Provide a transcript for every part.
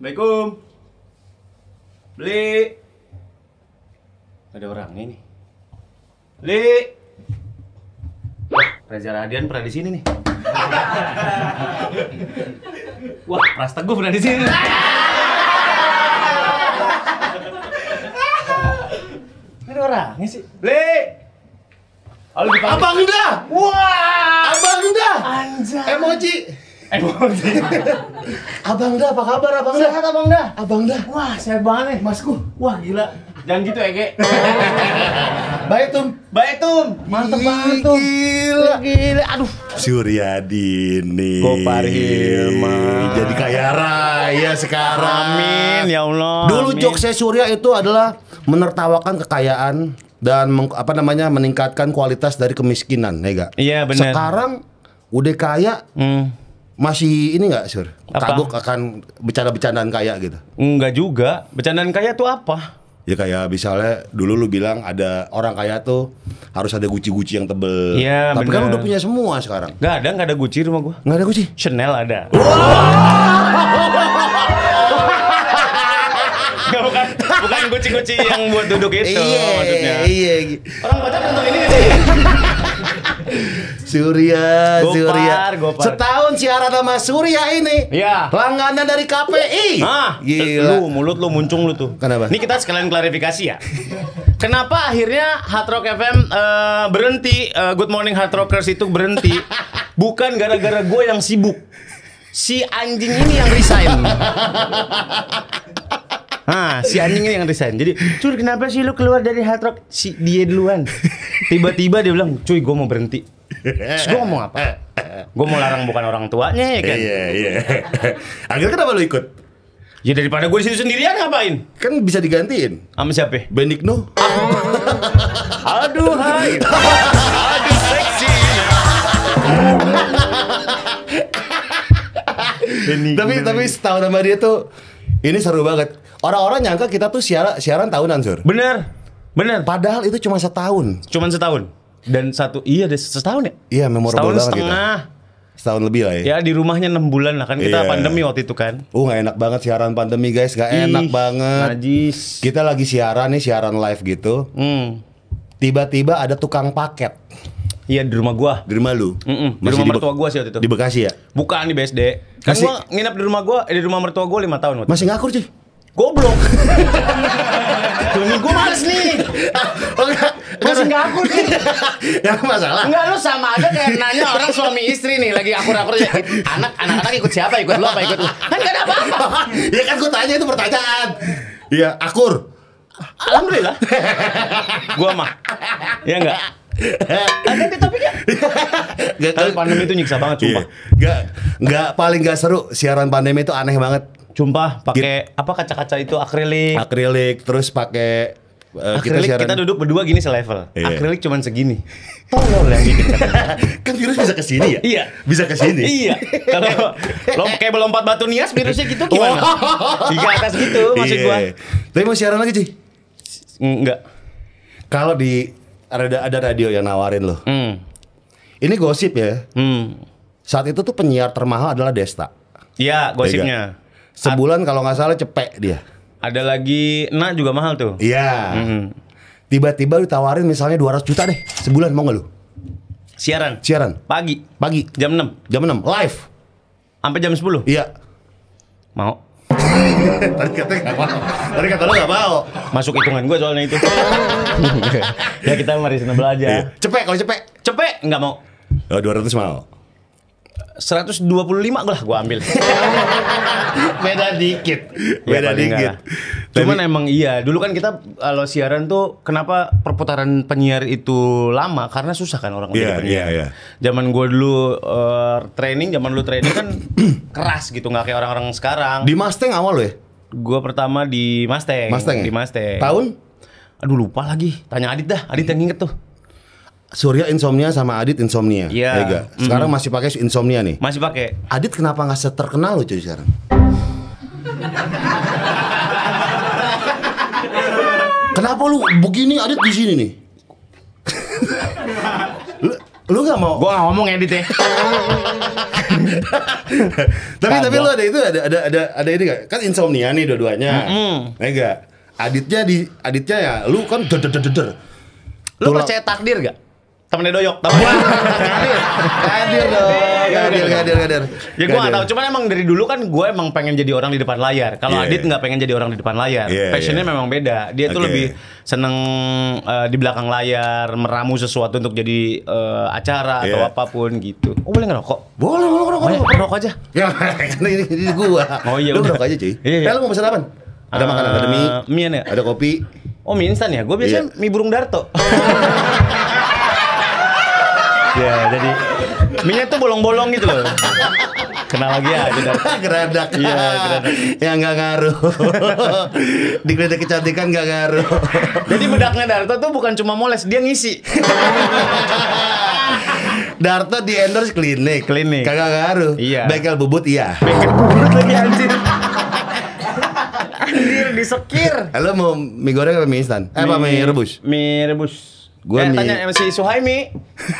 Assalamualaikum. Beli. Ada orangnya nih. Beli. Wah, Reza Radian pernah di sini nih. Wah, Pras Teguh pernah di sini. Ada orangnya sih. Beli. Halo, Abang dah. Wah, Abang dah. anjay. Emoji. Emoji. Abang dah, apa kabar Abang dah? Sehat Abang dah. Abang dah. Wah, sehat banget nih, Masku. Wah, gila. Jangan gitu ya, Ge. Baik Tum. Baik, Tum. Mantep banget, Tum. Gila. Gila. Aduh. Suryadi nih. Gopar Hilman. Jadi kaya raya sekarang. Amin, ya Allah. Dulu amin. jokesnya Surya itu adalah menertawakan kekayaan dan meningkatkan kualitas dari kemiskinan, ya gak? Iya, benar. Sekarang udah kaya, masih ini nggak, Sur? Apa? Kagok akan bercanda-bercandaan kaya gitu? Enggak juga. Bercandaan kaya tuh apa? Ya kayak misalnya dulu lu bilang ada orang kaya tuh harus ada guci-guci yang tebel. Iya, Tapi kan bener. lu udah punya semua sekarang. Nggak ada Gucci rumah gua. Nggak ada guci? Chanel ada. Nggak, bukan Gucci yang buat duduk itu maksudnya. Iya. Orang baca nonton ini nggak sih? Surya. Gopar. Setahun siaran sama Surya ini. Iya. Langganan dari KPI. Lu Gila. mulut lu muncung lu tuh. Kenapa? Ini kita sekalian klarifikasi ya. Kenapa akhirnya Hard Rock FM berhenti? Good Morning Hard Rockers itu berhenti. Bukan gara-gara gue yang sibuk. Si anjing ini yang resign. Si anjing ini yang resign. Jadi, cuy kenapa sih lu keluar dari Hard Rock? Si dia duluan. Tiba-tiba dia bilang, cuy gue mau berhenti. Terus gue ngomong apa? Gue mau larang bukan orang tuanya ya kan? Iya. Akhirnya kenapa lu ikut? Ya daripada gue di situ sendirian ngapain? Kan bisa digantiin. Sama siapa? Benigno. Aduh hai. Aduh seksi. Tapi setahun sama dia tuh ini seru banget. Orang-orang nyangka kita tuh siaran tahunan, Sur. Bener. Padahal itu cuma setahun. Cuman setahun. Dan setahun ya? Iya, memorable setahun banget setengah. Setahun lebih lah ya. Ya di rumahnya 6 bulan lah kan kita Iya. pandemi waktu itu kan. Gak enak banget siaran pandemi, guys. Gak enak banget. Najis. Kita lagi siaran live gitu. Tiba-tiba ada tukang paket Iya di rumah gua. di rumah lu. Di rumah mertua gua sih waktu itu. Di Bekasi ya? Bukan di BSD. Kan Masih- gua nginep di rumah gua, di rumah mertua gua 5 tahun waktu. Masih ngakur, cuy. Goblok. Tuh nih gua males nih. Masih nggak akur nih. Ya masalah. Enggak, lu sama aja kayak nanya orang suami istri nih lagi akur-akur aja. Anak-anak ikut siapa? Ikut lu apa ikut lu? Kan gak ada apa-apa. Ya kan gue tanya itu pertanyaan. Iya, akur. Alhamdulillah. Gua mah. Ya enggak? Ada di topiknya. Tapi pandemi itu nyiksa banget sumpah. Gak paling gak seru siaran pandemi itu aneh banget. Sumpah pakai apa kaca-kaca itu akrilik. Akrilik terus pakai Akrilik kita duduk berdua gini selevel. Iya. Akrilik cuman segini. Tolol yang bikin katanya. Kan virus bisa ke sini ya? Iya. Bisa ke sini. Iya. Kalau kayak lompat batu nias virusnya gitu gimana? Di atas gitu maksud gua. Iya. Tapi mau siaran lagi, Ci? Enggak. Kalau ada radio yang nawarin lo. Ini gosip ya. Saat itu tuh penyiar termahal adalah Desta. Iya, gosipnya. Sebulan kalau nggak salah cepek dia. Ada lagi Nak juga mahal tuh. Iya. Tiba-tiba ditawarin misalnya 200 juta deh sebulan, mau nggak lu? Siaran Pagi jam 6 jam 6 live. sampai jam 10. Iya. Mau. Tadi kata lu nggak mau. Masuk hitungan gua soalnya itu. Ya kita mari senebel aja. Iya. Cepek kalau cepek. Cepet enggak mau. Oh, 200 mau. 125 gua ambil. Beda dikit. Ya, paling enggak lah. Cuman emang iya, dulu kan kita kalau siaran tuh kenapa perputaran penyiar itu lama karena susah kan orang jadi penyiar. Iya. Zaman gua dulu zaman lu training kan keras gitu, nggak kayak orang-orang sekarang. Di Mustang awal lo ya? Gua pertama di Mustang. Mustang ya? Di Mustang. Tahun? Aduh lupa lagi. Tanya Adit dah. Adit yang inget tuh. Surya insomnia sama Adit insomnia. Iya. Ega. Sekarang masih pakai insomnia nih. Masih pakai. Adit kenapa nggak seterkenal lo cuy sekarang? Kenapa lu begini Adit di sini nih? Lu nggak mau? Gua nggak ngomong edit ya. tapi lu ada ini gak? Kan insomnia nih dua-duanya. Enggak. Aditnya ya lu kan der. Lu percaya takdir gak? Temennya Doyok, Hadir dong. Hadir. Ya gue gak tau, cuman emang dari dulu kan gue emang pengen jadi orang di depan layar. Kalau Adit nggak pengen jadi orang di depan layar. Passionnya memang beda. Dia tuh lebih seneng di belakang layar, meramu sesuatu untuk jadi acara atau apapun gitu. Oh boleh ngerokok? Boleh Ngerokok aja. Ya kan ini gua. Oh iya Lu udah. ngerokok aja cuy. Iya. Lu mau pesan apa? Ada makanan, ada mie, ya? ada kopi. Oh mie instan ya? Gue biasanya mie burung Darto. Ya jadi mie-nya tuh bolong-bolong gitu loh. Kenal lagi aja Darto. Geradak. Iya, geradak. Ya nggak ngaruh. Di geradak kecantikan nggak ngaruh. Jadi bedaknya Darto tuh bukan cuma moles, dia ngisi. Darto di endorse klinik. Kagak ngaruh. Iya. Bengkel bubut iya. Bengkel bubut lagi anjir. Anjir disekir. Lo mau mie goreng atau mie instan? Apa mie rebus? Mie rebus. Gua tanya MC Suhaimi.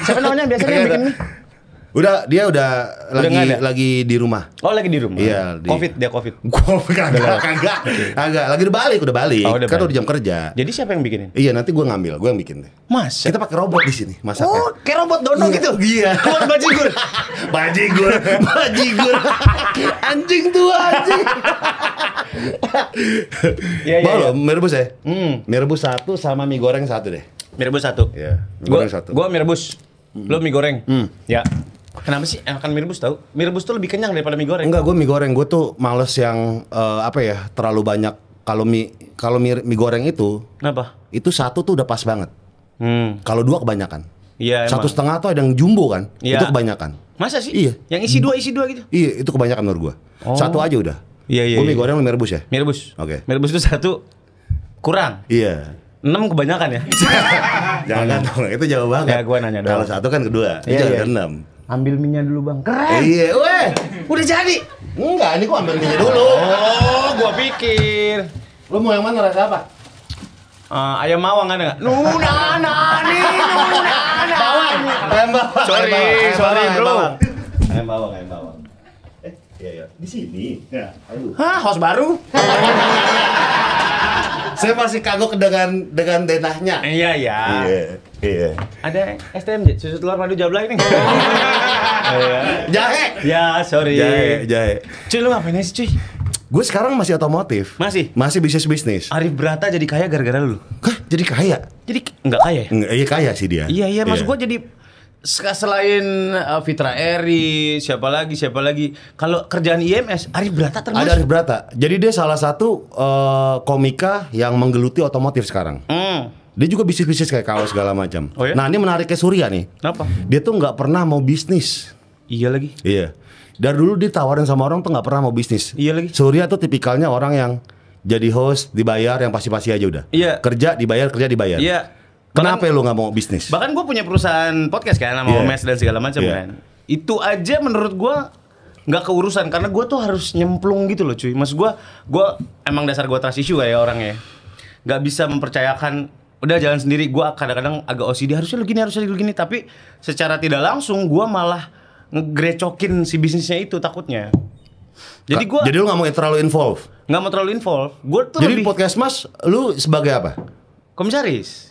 Siapa namanya biasanya yang bikin mie? Dia udah lagi di rumah. Oh lagi di rumah. Iya. Dia covid. Kagak. Lagi udah balik. Oh, Kan udah jam kerja. Jadi siapa yang bikinin? Iya nanti gue ngambil, gue yang bikin deh. Mas. Kita pakai robot di sini masaknya. Oh kayak robot dono gitu. Iya. Robot bajigur. Bajigur. Anjing tua anjing. Iya. Mau mie rebus ya? Mie rebus 1 sama mie goreng 1 deh. Mie rebus 1. Iya. Mie goreng 1. Gua mie rebus. Lo mie goreng. Ya. Kenapa sih enakan mie rebus tau? Mie rebus tuh lebih kenyang daripada mie goreng. Enggak, gue mie goreng. Gue tuh males yang terlalu banyak. Kalau mie goreng itu, Kenapa? itu 1 tuh udah pas banget. Kalau 2 kebanyakan. Iya emang. 1,5 tuh ada yang jumbo kan? Iya. Itu kebanyakan. Masa sih? Iya. Yang isi dua gitu? Iya, itu kebanyakan menurut gue. 1 aja udah. Iya. Gue mie goreng, lu mie rebus ya? Mie rebus. Oke. Mie rebus itu 1 kurang. Iya. 6 kebanyakan ya? Jangan dong, itu jauh banget. Ya, gua nanya dong. Kalau 1 kan kedua, itu Iya. jangan 6. Ambil minyak dulu bang. Keren. Iya, weh. Udah jadi. Enggak, ini gua ambil minyak dulu. Oh, gua pikir. Lu mau yang mana, rasa apa? Ayam mawang ada nggak? Nunana. Bawang. Ayam bawang. Sorry bro. Ayam bawang. Iya. Di sini. Ya, aduh. Hah, host baru? Saya masih kagok dengan denahnya. Iya. Iya. Ada STMJ, susu telur madu jablay nih. Jahe. Ya, sorry. Jahe. Cuy, lu ngapain sih cuy? Gue sekarang masih otomotif. Masih bisnis. Arif Brata jadi kaya gara-gara lu. Hah, jadi kaya? Jadi nggak kaya ya? Iya kaya sih dia. Iya, maksud gua jadi selain Fitra Eri, siapa lagi? Kalau kerjaan IMS, Arif Brata termasuk. Ada Arif Brata. Jadi dia salah satu komika yang menggeluti otomotif sekarang. Dia juga bisnis kayak kaos segala macam. Oh ya? Nah ini menariknya Surya nih. Kenapa? Dia tuh nggak pernah mau bisnis. Iya lagi. Iya. Dari dulu ditawarin sama orang tuh nggak pernah mau bisnis. Iya lagi. Surya tuh tipikalnya orang yang jadi host dibayar yang pasti-pasti aja udah. Iya. Kerja dibayar. Iya. Kenapa lu nggak mau bisnis? Bahkan gue punya perusahaan podcast kan sama Omes dan segala macam kan. Itu aja menurut gue nggak keurusan karena gue tuh harus nyemplung gitu loh cuy. Maksud gue emang dasar gue trust issue kayak orangnya. Nggak bisa mempercayakan udah jalan sendiri. Gue kadang-kadang agak OCD harusnya begini. Tapi secara tidak langsung gue malah ngegrecokin si bisnisnya itu takutnya. Jadi lu nggak mau terlalu involve? Nggak mau terlalu involve. Gue tuh Jadi lebih podcast Mas, lu sebagai apa? Komisaris.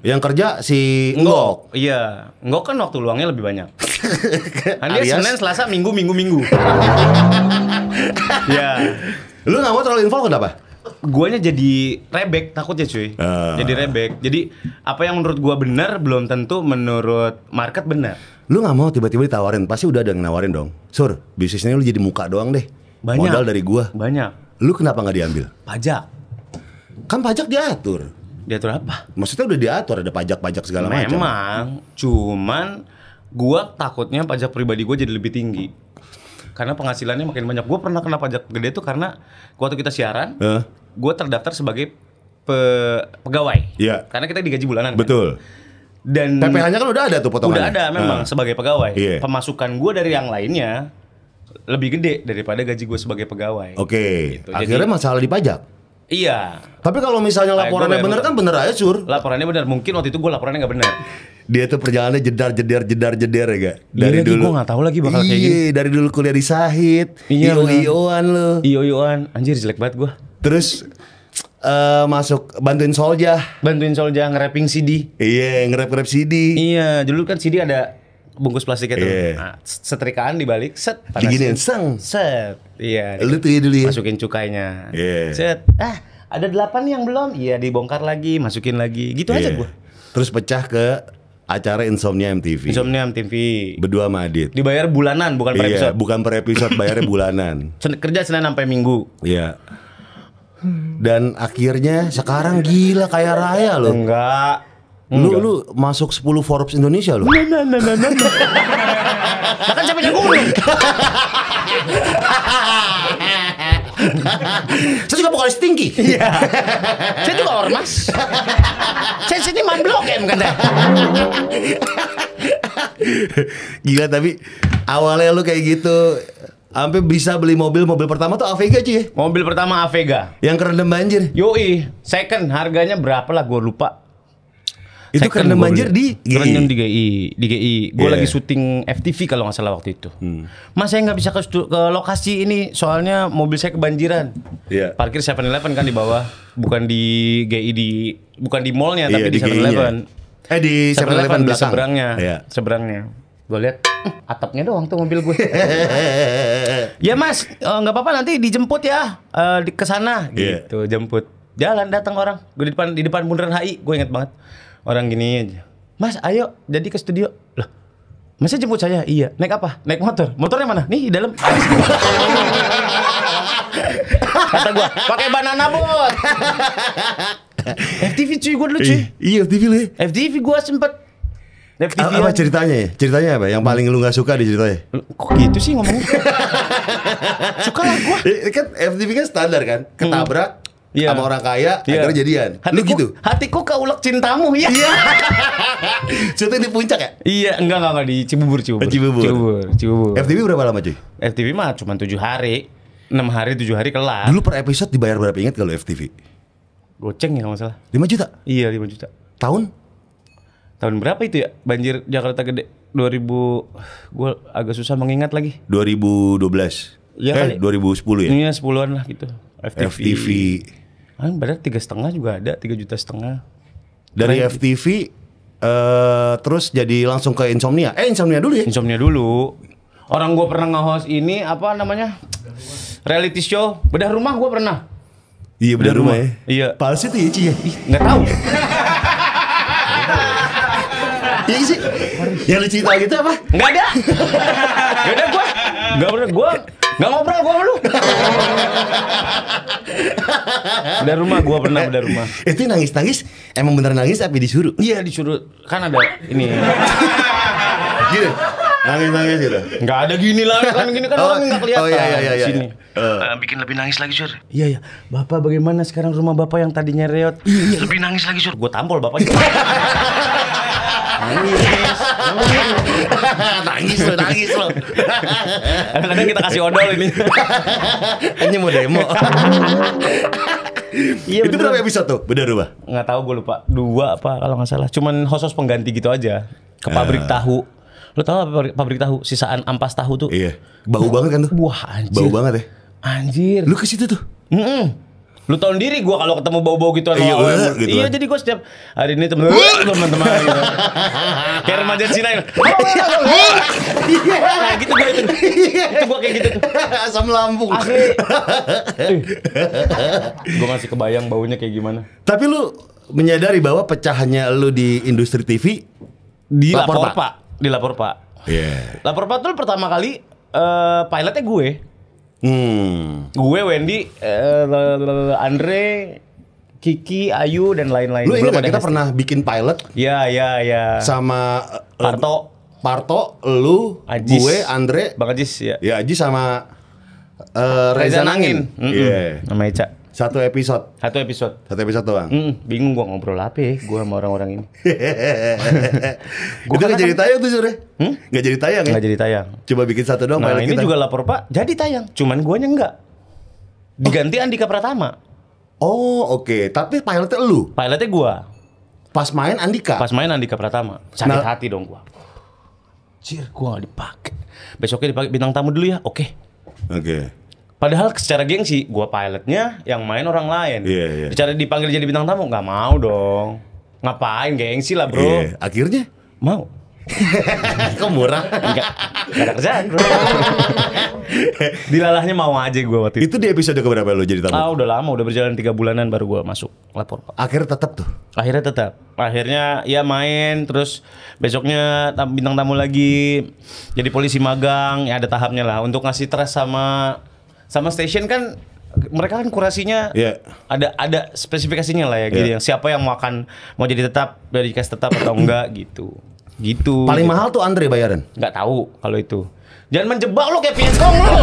Yang kerja si Nggok. Iya. Nggok kan waktu luangnya lebih banyak. Kan dia Senin, Selasa, Minggu. Ya. Lu nggak mau terlalu involve kenapa? Guanya jadi rebek takutnya cuy. Jadi rebek. Jadi apa yang menurut gua benar belum tentu menurut market benar. Lu nggak mau tiba-tiba ditawarin, pasti udah ada yang nawarin dong. Sur, bisnisnya lu jadi muka doang deh. Banyak. Modal dari gua. Banyak. Lu kenapa nggak diambil? Pajak. Kan pajak diatur. Diatur apa? Maksudnya udah diatur, ada pajak-pajak segala macam. Memang. Cuman gua takutnya pajak pribadi gua jadi lebih tinggi. Karena penghasilannya makin banyak. Gua pernah kena pajak gede tuh karena waktu kita siaran, gua terdaftar sebagai pegawai. Iya. Karena kita digaji bulanan. Betul. Kan? Dan PPh-nya kan udah ada tuh potongannya. udah ada memang sebagai pegawai. Iya. Pemasukan gue dari yang lainnya lebih gede daripada gaji gue sebagai pegawai. Oke. Gitu. Akhirnya Jadi, masalah di pajak. Iya. Tapi kalau misalnya laporannya bener kan bener aja Sur. Laporannya bener. Mungkin waktu itu gue laporannya nggak bener. Dia tuh perjalanannya jedar ya gak? Dari dulu gue nggak tahu lagi bakal kayak gini. Dari dulu kuliah di Sahid. Iya, IO-IOan lo. IO-IOan. Anjir jelek banget gue. Terus masuk bantuin Solja nge-rapping CD. Iya, nge-rap CD. Iya, dulu kan CD ada bungkus plastiknya tuh. Iya. Nah, setrikaan dibalik, set, Diginiin, set. Iya. Lu tuh ya dulu ya. Masukin cukainya. Iya. Set. Ada 8 yang belum. Iya, dibongkar lagi, masukin lagi. Gitu aja gua. Terus pecah ke acara Insomnia MTV. Insomnia MTV. Berdua sama Adit. Dibayar bulanan, bukan per episode. Bukan per episode, bayarnya bulanan. Kerja Senin sampai Minggu. Iya. Dan akhirnya sekarang gila kaya raya lo. Enggak. Lu masuk 10 Forbes Indonesia lo. Bahkan sampai jagung. Saya juga vokalis tinggi. Iya. Saya juga ormas. Saya sini man blok kan saya. Gila tapi awalnya lu kayak gitu sampai bisa beli mobil pertama tuh Avega aja ya. Mobil pertama Avega. Yang kerendam banjir. Yoi, second harganya berapa lah gue lupa. Itu kerendam banjir di Kerendam di GI. Gue lagi syuting FTV kalau nggak salah waktu itu. Mas saya nggak bisa ke lokasi ini soalnya mobil saya kebanjiran. Parkir 7-Eleven kan di bawah, bukan di GI bukan di mallnya tapi di 7-Eleven. Di 7-Eleven belakang. Seberangnya. Gue lihat atapnya doang tuh mobil gue. Ya mas, nggak apa-apa nanti dijemput ya ke sana gitu. Jemput. Jalan datang orang. Gue di depan bundaran HI. Gue inget banget. Orang gini aja. Mas, ayo jadi ke studio. Loh, masnya jemput saya? Iya. Naik apa? Naik motor. Motornya mana? Nih di dalam. Kata gua, pakai banana boat. FTV cuy, gua dulu cuy. Iya, FTV lu ya. FTV gua sempet. FTV apa ceritanya ya? Ceritanya apa? Yang paling lu gak suka di ceritanya? Kok gitu sih ngomongnya? Suka lah gua. Kan FTV kan standar kan? Ketabrak sama orang kaya, akhirnya jadian. Lu gitu? Hatiku keulek cintamu ya. Iya. Syuting di puncak ya? Iya, enggak di Cibubur. Cibubur. FTV berapa lama cuy? FTV mah cuma 7 hari. 6 hari, 7 hari kelar. Dulu per episode dibayar berapa, ingat kalau FTV? Goceng ya kalau nggak salah. 5 juta? Iya 5 juta. Tahun berapa itu ya? Banjir Jakarta gede 2000. Gue agak susah mengingat lagi. 2012. Iya kali. 2010 ya? Iya 10-an lah gitu. FTV. Padahal 3,5 juga ada, 3,5 juta. Dari FTV terus jadi langsung ke Insomnia. Insomnia dulu ya? Insomnia dulu. Orang gue pernah nge-host ini apa namanya? Reality show. Bedah rumah gue pernah. Iya bedah rumah ya? Iya. Palsu tuh ya Ci ya? Nggak tahu. Iya sih. Yang lu cerita gitu apa? Nggak ada. Nggak ada gue. Nggak pernah gue. Nggak ngobrol gue sama lu. Bedah rumah gue pernah bedah rumah. Itu nangis-nangis emang bener nangis tapi disuruh? Iya disuruh. Kan ada ini. Gitu. Nangis-nangis gitu. Nggak ada gini lah kan gini kan orang nggak kelihatan. Oh iya. Sini. Bikin lebih nangis lagi Sur. Iya. Bapak bagaimana sekarang rumah bapak yang tadinya reot? Iya. Lebih nangis lagi Sur. Gue tampol bapaknya. Nangis lo. Kadang-kadang kita kasih odol ini. Ini mau demo. Iya, itu berapa episode tuh? Bedah rumah? Nggak tahu gue lupa. 2 apa kalau nggak salah. Cuman host pengganti gitu aja. Ke pabrik tahu. Lo tau apa pabrik tahu? Sisaan ampas tahu tuh. Iya. Bau banget kan tuh? Wah anjir. Bau banget ya? Anjir. Lu ke situ tuh? Lu tahu sendiri gue kalau ketemu bau-bau gituan. Iya jadi gue setiap hari ini teman-teman gitu. Kayak remaja Cina ya. Gitu gue itu. Itu gue kayak gitu tuh. Asam lambung. Asli. Gue masih kebayang baunya kayak gimana. Tapi lu menyadari bahwa pecahannya lu di industri TV di Lapor Pak. Di Lapor Pak. Iya. Lapor Pak tuh pertama kali pilotnya gue. Gue, Wendy, Andre, Kiki, Ayu dan lain-lain. Lu ingat kita pernah bikin pilot? Iya. Sama Parto, lu, Ajis, gue, Andre, Bang Ajis ya. Ya Ajis sama Reza Nangin. Iya. Nama Eca. Satu episode doang. Bingung gua ngobrol apa ya gua sama orang-orang ini. Itu gak jadi tayang tuh Sore? Gak jadi tayang ya? Gak jadi tayang. Coba bikin satu doang. Nah ini kita juga Lapor Pak jadi tayang. Cuman guanya enggak. Diganti Andika Pratama. Oh oke, tapi pilotnya lu. Pilotnya gua. Pas main Andika. Pas main Andika Pratama. Sakit Nah. hati dong gua. Cir, gua gak dipakai. Besoknya dipakai bintang tamu dulu ya. Oke. Oke. Padahal secara gengsi, gua pilotnya yang main orang lain. Iya, iya. Bicara dipanggil jadi bintang tamu, nggak mau dong. Ngapain, gengsi lah bro. Iya, akhirnya Mau. kok murah. Enggak ada kerjaan bro. Dilalahnya mau aja gua waktu itu. Itu di episode keberapa lu jadi tamu? Udah lama, udah berjalan 3 bulanan baru gua masuk lapor Pak. Akhirnya tetap tuh. Akhirnya tetap. Akhirnya ya main, terus besoknya bintang tamu lagi, jadi polisi magang, ya ada tahapnya lah untuk ngasih trust sama station kan. Mereka kan kurasinya Iya. ada spesifikasinya lah ya gitu, yang siapa yang mau jadi tetap, dari dikasih tetap atau enggak gitu. Paling mahal tuh Andre bayaran. Nggak tahu kalau itu. Jangan menjebak lo kayak Vietcong lo.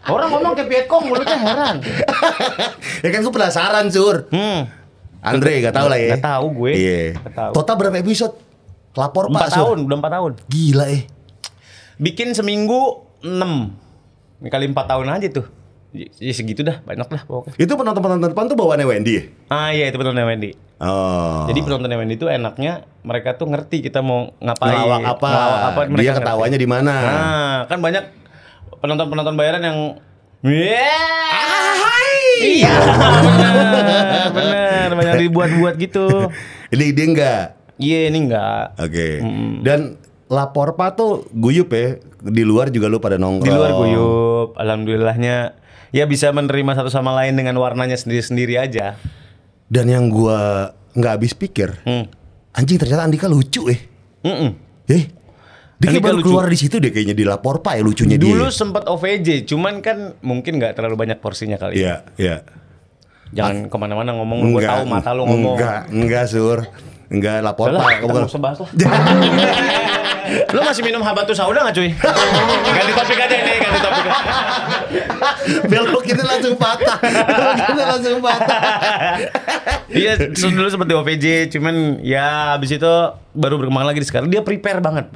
Orang ngomong kayak Vietcong, mulutnya heran. Ya kan gue penasaran Sur. Andre gak tahu lah ya. Nggak tahu gue. Iya. Nggak tahu. Total berapa episode? Lapor 4 Pak Sur. tahun, udah 4 tahun. Gila Bikin seminggu 6. Kali 4 tahun aja tuh. Ya segitu dah, banyak lah pokoknya. Itu penonton-penonton depan tuh bawaannya Wendy ya? Iya itu penontonnya Wendy. Oh. Jadi penontonnya Wendy itu enaknya mereka tuh ngerti kita mau ngapain, ngelawak apa, mereka dia ngerti. ketawanya di mana. Nah, kan banyak penonton bayaran yang iya, bener, banyak dibuat-buat gitu. Ini dia enggak. Iya, ini enggak. Oke. Dan lapor Pak tuh guyup ya. Di luar juga lu pada nongkrong. Di luar guyup, alhamdulillahnya ya bisa menerima satu sama lain dengan warnanya sendiri-sendiri aja. Dan yang gua nggak habis pikir, anjing ternyata Andika lucu Dia kayak Andika baru lucu. keluar di situ deh kayaknya di lapor Pak ya lucunya dia. Dulu sempat OVJ, cuman kan mungkin nggak terlalu banyak porsinya kali. Iya, iya. Jangan kemana-mana ngomong, gue tahu mata lu ngomong. Enggak Sur. Enggak lapor Udah lah, Pak. kita Kamu nggak usah bahas lah. Lu masih minum habatus sauda nggak cuy? Ganti topik aja ini, ganti topik. belok ini langsung patah. Iya, dulu seperti OVJ, cuman ya abis itu baru berkembang lagi sekarang. Dia prepare banget.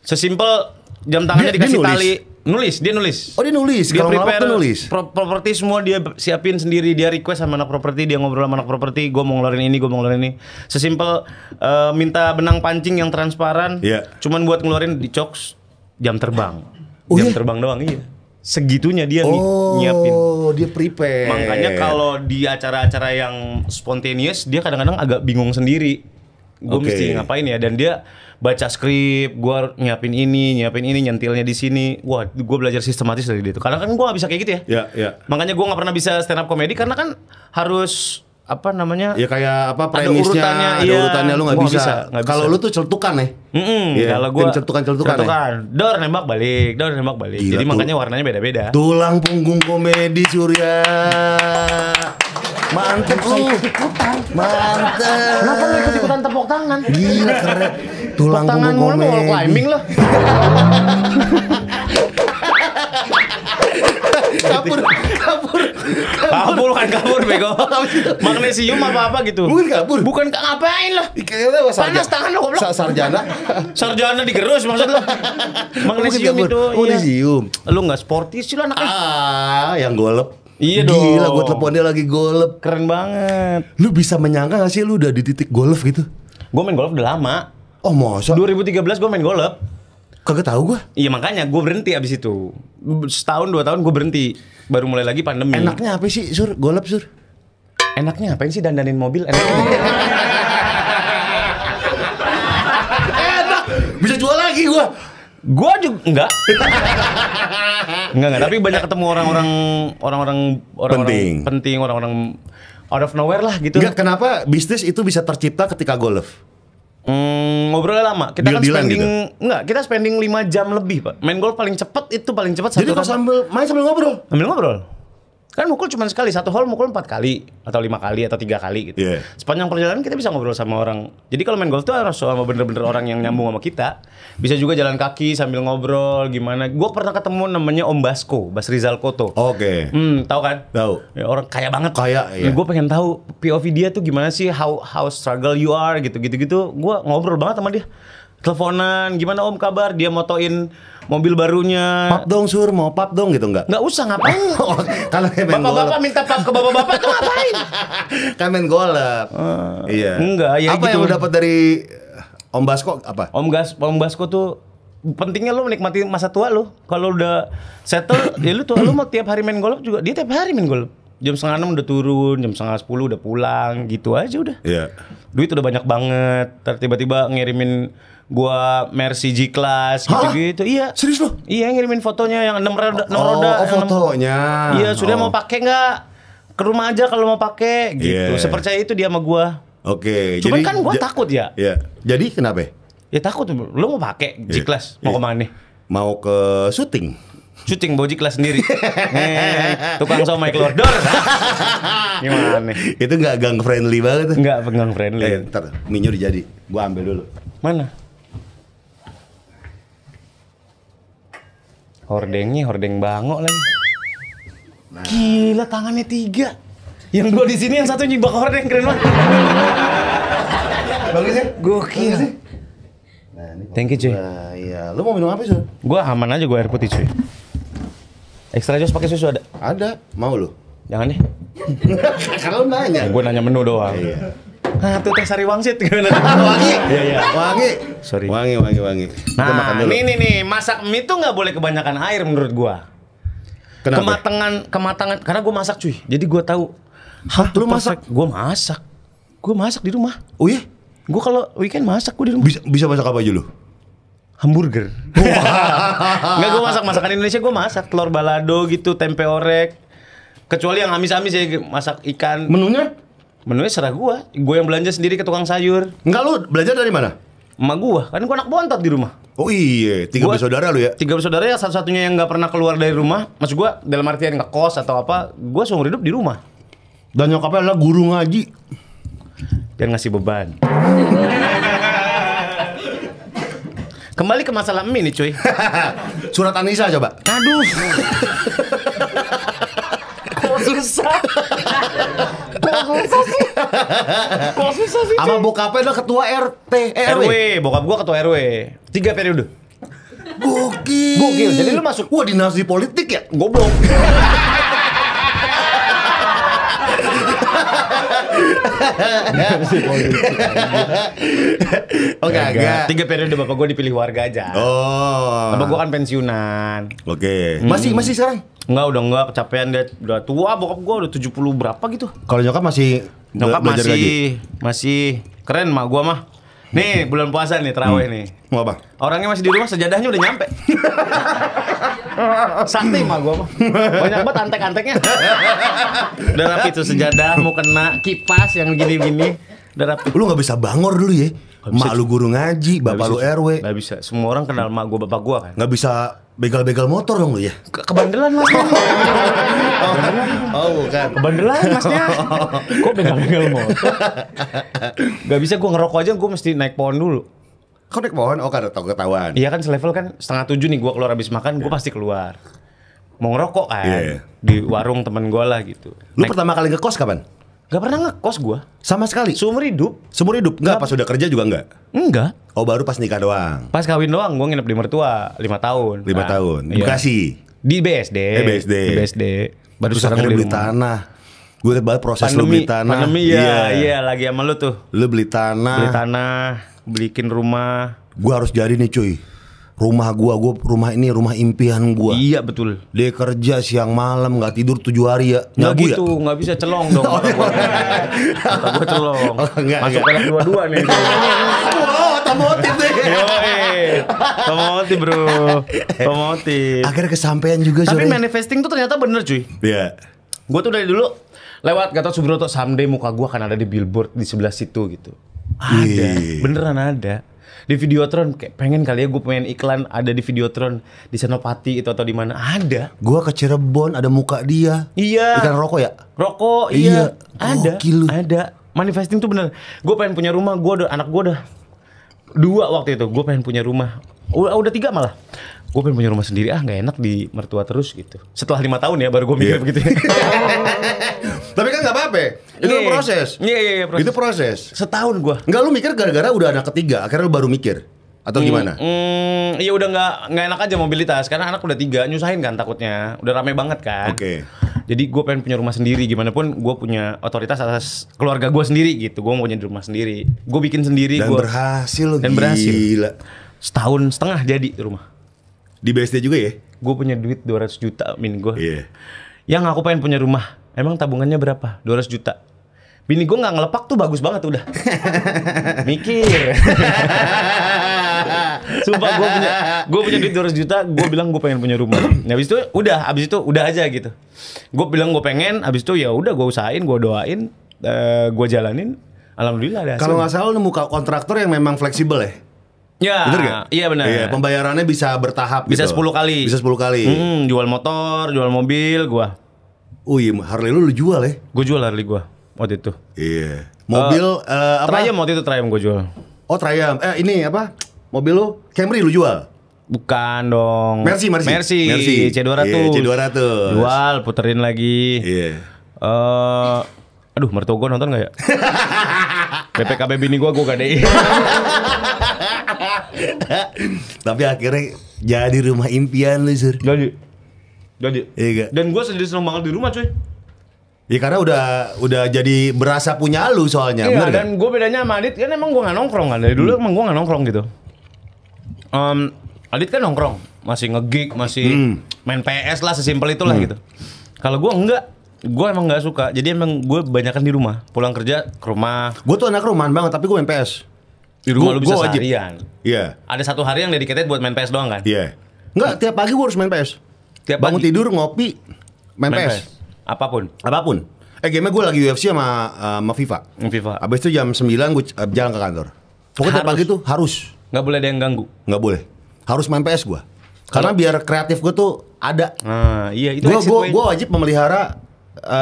Sesimpel jam tangannya Dia dikasih nulis? tali. Dia nulis. Oh dia nulis. Dia Kalau ngelawak prepare tuh nulis. properti semua dia siapin sendiri. Dia request sama anak properti, dia ngobrol sama anak properti. Gue mau ngeluarin ini. Sesimpel minta benang pancing yang transparan. Iya. Cuman buat ngeluarin di Cox jam terbang. Oh, Jam iya? terbang doang iya. Segitunya dia nyiapin. Oh dia prepare. Makanya kalau di acara-acara yang spontaneous dia kadang-kadang agak bingung sendiri. Gue Oke. mesti ngapain ya? Dan dia baca skrip, gue nyiapin ini, nyentilnya di sini. Wah, gue belajar sistematis dari dia tuh. Karena kan gue gak bisa kayak gitu ya. Ya, ya. Makanya gue gak pernah bisa stand up comedy karena kan harus apa namanya? Ya kayak apa Ada premisnya, urutannya, ada iya. urutannya lu nggak Gua bisa. nggak Kalau bisa. lu tuh celtukan ya. Iya, Kalau gue tim celtukan ya. Dor nembak balik. Gila, Jadi tuh. makanya warnanya beda-beda. Tulang punggung komedi Surya. Mantep lu. Mantep. Kenapa lu ikut-ikutan tepuk tangan? Gila keren. Tulang Tepuk tangan punggung mulu mau wall komedi. climbing lo. Kabur bego. Magnesium apa gitu. Bukan kabur. Bukan ngapain lo? Kayaknya Panas tangan lo goblok. Sarjana. Sarjana digerus maksud lo. Magnesium Bukan kabur. itu. Magnesium. Iya. Lu nggak sporty sih lo anaknya. Yang golep. Iya Gila, dong. gue telepon dia lagi golep. Keren banget. Lu bisa menyangka gak sih lu udah di titik golf gitu? Gue main golf udah lama. Oh masa? 2013 gue main golf. Kagak tahu gua. Iya makanya gue berhenti abis itu. Setahun 2 tahun gue berhenti. Baru mulai lagi pandemi. Enaknya apa sih Sur? Golep Sur? Enaknya apain sih dandanin mobil? Enaknya. Enak. Bisa jual lagi gua. Gua juga enggak. Enggak, tapi banyak ketemu orang-orang penting, orang-orang out of nowhere lah gitu. Enggak, kenapa bisnis itu bisa tercipta ketika golf? Ngobrolnya lama. Kita kan Deal-dealan spending gitu? enggak, kita spending 5 jam lebih, Pak. Main golf paling cepat Jadi kalau main sambil ngobrol? sambil ngobrol. Kan mukul cuma sekali, satu hole mukul 4 kali atau 5 kali atau 3 kali gitu. Iya. Sepanjang perjalanan kita bisa ngobrol sama orang. Jadi kalau main golf tuh harus sama bener-bener orang yang nyambung sama kita. Bisa juga jalan kaki sambil ngobrol gimana. Gue pernah ketemu namanya Om Basko, Bas Rizal Koto. Oke. Tahu kan? Tahu. Ya, orang kaya banget. Kaya, iya. Gue pengen tahu POV dia tuh gimana sih, how struggle you are gitu. Gue ngobrol banget sama dia. Teleponan, gimana Om kabar? Dia motoin mobil barunya. Pap dong Sur, mau pap dong gitu enggak? Nggak usah, ngapain? Kalau main Bapak-bapak golf. minta pap ke bapak-bapak tuh ngapain? Kan main golf. Iya. Enggak, ya apa gitu. yang lu dapat dari Om Basko apa? Om Basko tuh pentingnya lu menikmati masa tua lu. Kalau udah settle, ya lu tuh lu mau tiap hari main golf juga. Dia tiap hari main golf. Jam 5:30 udah turun, jam 9:30 udah pulang, gitu aja udah. Iya. Duit udah banyak banget. Tiba-tiba ngirimin gua Mercy G-Class gitu-gitu. Iya. Serius lu? Iya, ngirimin fotonya yang 6 roda, Oh, yang fotonya. Iya, sudah mau pakai nggak? Ke rumah aja kalau mau pakai gitu. Iya. Sepercaya itu dia sama gua. Oke. Cuman kan gua takut ya. Iya. Jadi kenapa? Ya takut lu mau pakai G-Class, mau Iya. kemana? Mau ke syuting. Syuting bawa G-Class sendiri. Tukang somai keluar door. Gimana? Itu nggak gang friendly banget. Enggak pegang friendly. Ntar minyak udah jadi. Gua ambil dulu. Mana? Hordeng bangok lagi. Gila tangannya 3. Yang 2 di sini, yang satu nyibak hordeng, keren banget. Bagus ya? Gokil. Nah, ini Thank you, cuy. Nah, iya. Lu mau minum apa, Sur? Gua aman aja, gua air putih, cuy. Ekstra jos pakai susu ada? Ada. Mau lu? Jangan deh. Kalau nanya. Gue nanya menu doang. Iya. Tuh teh sari wangsit gimana? Wangi. Iya, iya. Wangi. Sorry. Wangi. Kita makan Nah, dulu. ini nih, masak mie tuh nggak boleh kebanyakan air menurut gua. Kenapa? Kematangan, karena gua masak cuy. Jadi gua tahu. Hah, lu masak? Gua masak di rumah. Oh iya? Gua kalau weekend masak gua di rumah. Bisa masak apa aja lu? Hamburger. Nggak, gua masak masakan Indonesia, gua masak telur balado gitu, tempe orek. Kecuali yang amis-amis ya, masak ikan. Menunya serah gua yang belanja sendiri ke tukang sayur. Enggak, lu belajar dari mana? Emak gua, kan gua anak bontot di rumah. Oh iya, 3 Gua- bersaudara lu ya? 3 bersaudara ya, satu-satunya yang nggak pernah keluar dari rumah. Maksud gua dalam artian ngekos atau apa, gua seumur hidup di rumah. Dan nyokapnya adalah guru ngaji. Dan ngasih beban. Kembali ke masalah mie nih cuy. Surat Anisa coba. Aduh. Kok susah? Kok susah sih? Sama bokapnya adalah ketua RT, RW, bokap gua ketua RW. 3 periode. Gokil. Jadi lu masuk. Wah, dinasti politik ya? Goblok. Oh kagak. 3 periode bapak gua dipilih warga aja. Oh. Bapak gua kan pensiunan. Oke. Masih sekarang? Enggak kecapean, dia udah tua, bokap gua udah 70 berapa gitu. Kalau nyokap masih Nyokap belajar gaji? masih keren mah gua mah. Nih bulan puasa nih terawih nih. Mau apa? Orangnya masih di rumah, sejadahnya udah nyampe. Sakti mah gua mah. Banyak banget antek-anteknya. Udah rapi tuh sejadah, mau kena kipas yang gini-gini. Udah rapi. Lu nggak bisa bangor dulu ya? Mak lu guru ngaji, bapak lu RW. Gak bisa. Semua orang kenal mak gua, bapak gua kan. Nggak bisa begal-begal motor dong lu ya? Kebandelan masnya. Oh bukan. Kebandelan masnya. Kok begal-begal motor? Gak bisa, gua ngerokok aja gua mesti naik pohon dulu. Kau naik pohon? Oh karena tau ketahuan. Iya kan selevel kan 6:30 nih gua keluar habis makan, gua pasti keluar. Mau ngerokok kan Iya. di warung temen gua lah gitu. Lu pertama kali ngekos kapan? Gak pernah ngekos gua. Sama sekali? Seumur hidup. Seumur hidup? Enggak, pas udah kerja juga enggak? Enggak. Oh baru pas nikah doang? Pas kawin doang gua nginep di mertua 5 tahun. 5 tahun? Di iya. Bekasi? Di BSD. BSD. Di BSD. Baru Terus sekarang akhirnya di beli rumah. tanah. Gue liat banget proses lu beli tanah. Pandemi iya lagi sama lu tuh. Lu beli tanah. Beli tanah, belikin rumah. Gue harus jadi nih cuy. Rumah rumah ini rumah impian gua. Iya betul. Dia kerja siang malam nggak tidur 7 hari ya. Nggak Nyabu gitu, nggak bisa celong dong. Kata gua celong. Oh, enggak, Masuk enggak. kelas 22 nih. Wow, otomotif deh. Yoi, otomotif bro, otomotif. Akhirnya kesampaian juga Tapi sore. manifesting tuh ternyata bener cuy. Iya. Gue tuh dari dulu lewat Gatot Subroto, someday muka gua akan ada di billboard di sebelah situ gitu. Ada, Ih. beneran ada. Di Videotron kayak pengen kali ya gue pengen iklan ada di Videotron di Senopati itu atau di mana ada. Gua ke Cirebon ada muka dia. Iya. Ikan rokok ya? Rokok Iya. iya. Ada. Gokil lu. Ada. Manifesting tuh bener. Gue pengen punya rumah. Anak gue udah 2 waktu itu. Gue pengen punya rumah. Udah 3 malah. Gue pengen punya rumah sendiri. Nggak enak di mertua terus gitu. Setelah 5 tahun ya baru gue mikir Iya. begitu. Tapi kan nggak apa-apa. Itu Iya. proses. Iya proses. Itu proses. Setahun gue. Enggak, lu mikir gara-gara udah anak ketiga, akhirnya lu baru mikir. Atau gimana? Iya udah nggak enak aja mobilitas karena anak udah 3 nyusahin kan takutnya. Udah rame banget kan. Oke. Jadi gue pengen punya rumah sendiri. Gimana pun gue punya otoritas atas keluarga gue sendiri gitu. Gue mau punya rumah sendiri. Gue bikin sendiri. Dan gua, berhasil loh. Dan berhasil. Gila. Setahun setengah jadi rumah. Di BSD juga ya? Gue punya duit 200 juta min gue. Iya. Yang aku pengen punya rumah. Emang tabungannya berapa? 200 juta. Bini gue nggak ngelepak tuh bagus banget udah. Mikir. Sumpah gue punya duit 200 juta, gue bilang gue pengen punya rumah. Nah, habis itu udah aja gitu. Gue bilang gue pengen, habis itu ya udah gue usahain, gue doain, gue jalanin. Alhamdulillah ada hasil. Kalau nggak salah nemu kontraktor yang memang fleksibel ya? Ya, bener gak? Iya benar. Iya, pembayarannya bisa bertahap bisa gitu. 10 kali. Bisa 10 kali. Jual motor, jual mobil, gue. Oh iya, Harley lu jual ya? Gue jual Harley gue waktu itu. Iya. Mobil apa? Triumph waktu itu Triumph gue jual. Oh Triumph. Ini apa? Mobil lu Camry lu jual? Bukan dong. Mercy. C200. Iya, C200. Jual, puterin lagi. Iya. Aduh, mertua gue nonton gak ya? BPKB bini gue gadein. Tapi akhirnya jadi rumah impian lu, Sur. Jadi. Iya gak? Dan gue sendiri seneng banget di rumah, cuy. Ya karena udah jadi berasa punya lu soalnya. Iya, bener dan gue bedanya sama Adit kan emang gue gak nongkrong kan. Dari dulu emang gue gak nongkrong gitu. Adit kan nongkrong, masih nge-gig, masih main PS lah, sesimpel itulah gitu. Kalau gue enggak, gue emang nggak suka. Jadi emang gue banyakan di rumah. Pulang kerja ke rumah. Gue tuh anak rumahan banget, tapi gue main PS. Di rumah lu bisa wajib. seharian. Iya. Ada satu hari yang dedicated buat main PS doang kan? Iya. Enggak, tiap pagi gue harus main PS. Tiap Bangun pagi? tidur, ngopi, main PS. Apapun. Game-nya gue lagi UFC sama FIFA. FIFA. Abis itu jam 9 gue jalan ke kantor. Pokoknya tiap pagi tuh harus. Nggak boleh ada yang ganggu. Nggak boleh. Harus main PS gue. Karena biar kreatif gue tuh ada. Nah, iya itu Gue wajib memelihara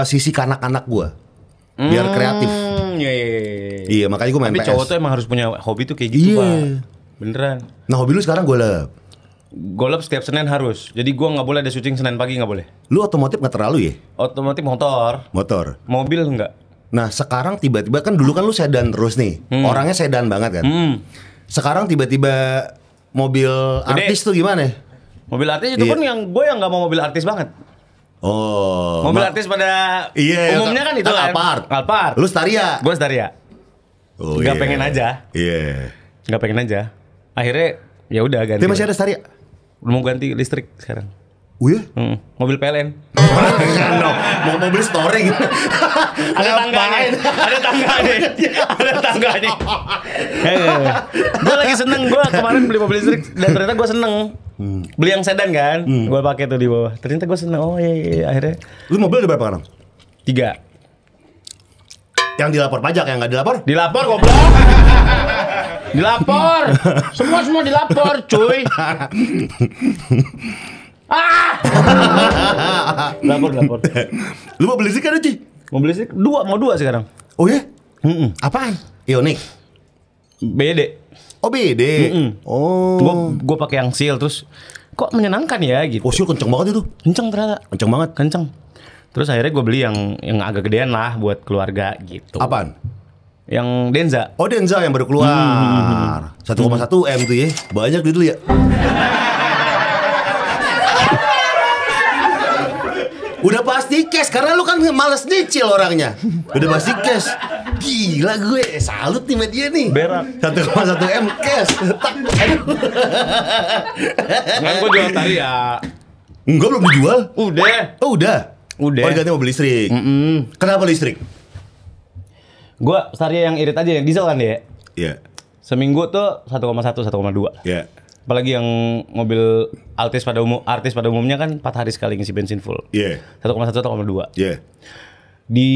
sisi kanak-kanak gue. Biar kreatif. Iya. Iya, makanya gue main Tapi PS. cowok tuh emang harus punya hobi tuh kayak gitu, Iya. Pak. Beneran. Nah, hobi lu sekarang golf. Golf setiap Senin harus. Jadi gua nggak boleh ada syuting Senin pagi, nggak boleh. Lu otomotif nggak terlalu ya? Otomotif motor. Mobil enggak. Nah, sekarang tiba-tiba kan dulu kan lu sedan terus nih. Orangnya sedan banget kan. Sekarang tiba-tiba mobil artis tuh gimana? Mobil artis itu pun yang gue yang nggak mau mobil artis banget. Oh. Mobil artis pada umumnya kan itu kan. Alphard. Lu Staria. Gue Staria. Oh, Gak pengen aja. Iya. Gak pengen aja. Akhirnya ya udah ganti. Tapi masih ada Staria. Mau ganti listrik sekarang. Oh ya? Mobil PLN. Mau mobil storing. Ada tangganya. Gue lagi seneng. Gue kemarin beli mobil listrik dan ternyata gue seneng. Beli yang sedan kan. Gue pakai tuh di bawah. Ternyata gue seneng. Oh iya akhirnya. Lu mobil ada berapa sekarang? 3. Yang dilapor pajak, yang nggak dilapor? Dilapor goblok. Dilapor. Semua dilapor, cuy. Lapor. Lu mau beli listrik kan, Ci? Mau beli listrik? Mau dua sekarang. Oh ya? Apaan? Ioniq. BD. Oh BD. Oh. Gue pakai yang seal terus kok menyenangkan ya gitu. Oh seal kenceng banget itu. Kenceng ternyata. Kenceng banget. Terus akhirnya gue beli yang agak gedean lah buat keluarga gitu. Apaan? Yang Denza. Oh Denza yang baru keluar. 1,1 M tuh ya. Banyak duit lu ya. Udah pasti cash karena lu kan males nyicil orangnya. Udah pasti cash. Gila gue, salut nih sama dia nih. Berak. 1,1 M cash. Kan gue jual Staria. Enggak, belum dijual. Udah. Oh udah. Oh diganti mobil listrik. Kenapa listrik? Gue Staria yang irit aja, yang diesel kan ya. Iya. Seminggu tuh 1,1, 1,2. Iya. Apalagi yang mobil artis pada umumnya kan 4 hari sekali ngisi bensin full. Iya. 1,1, 1,2. Iya. Di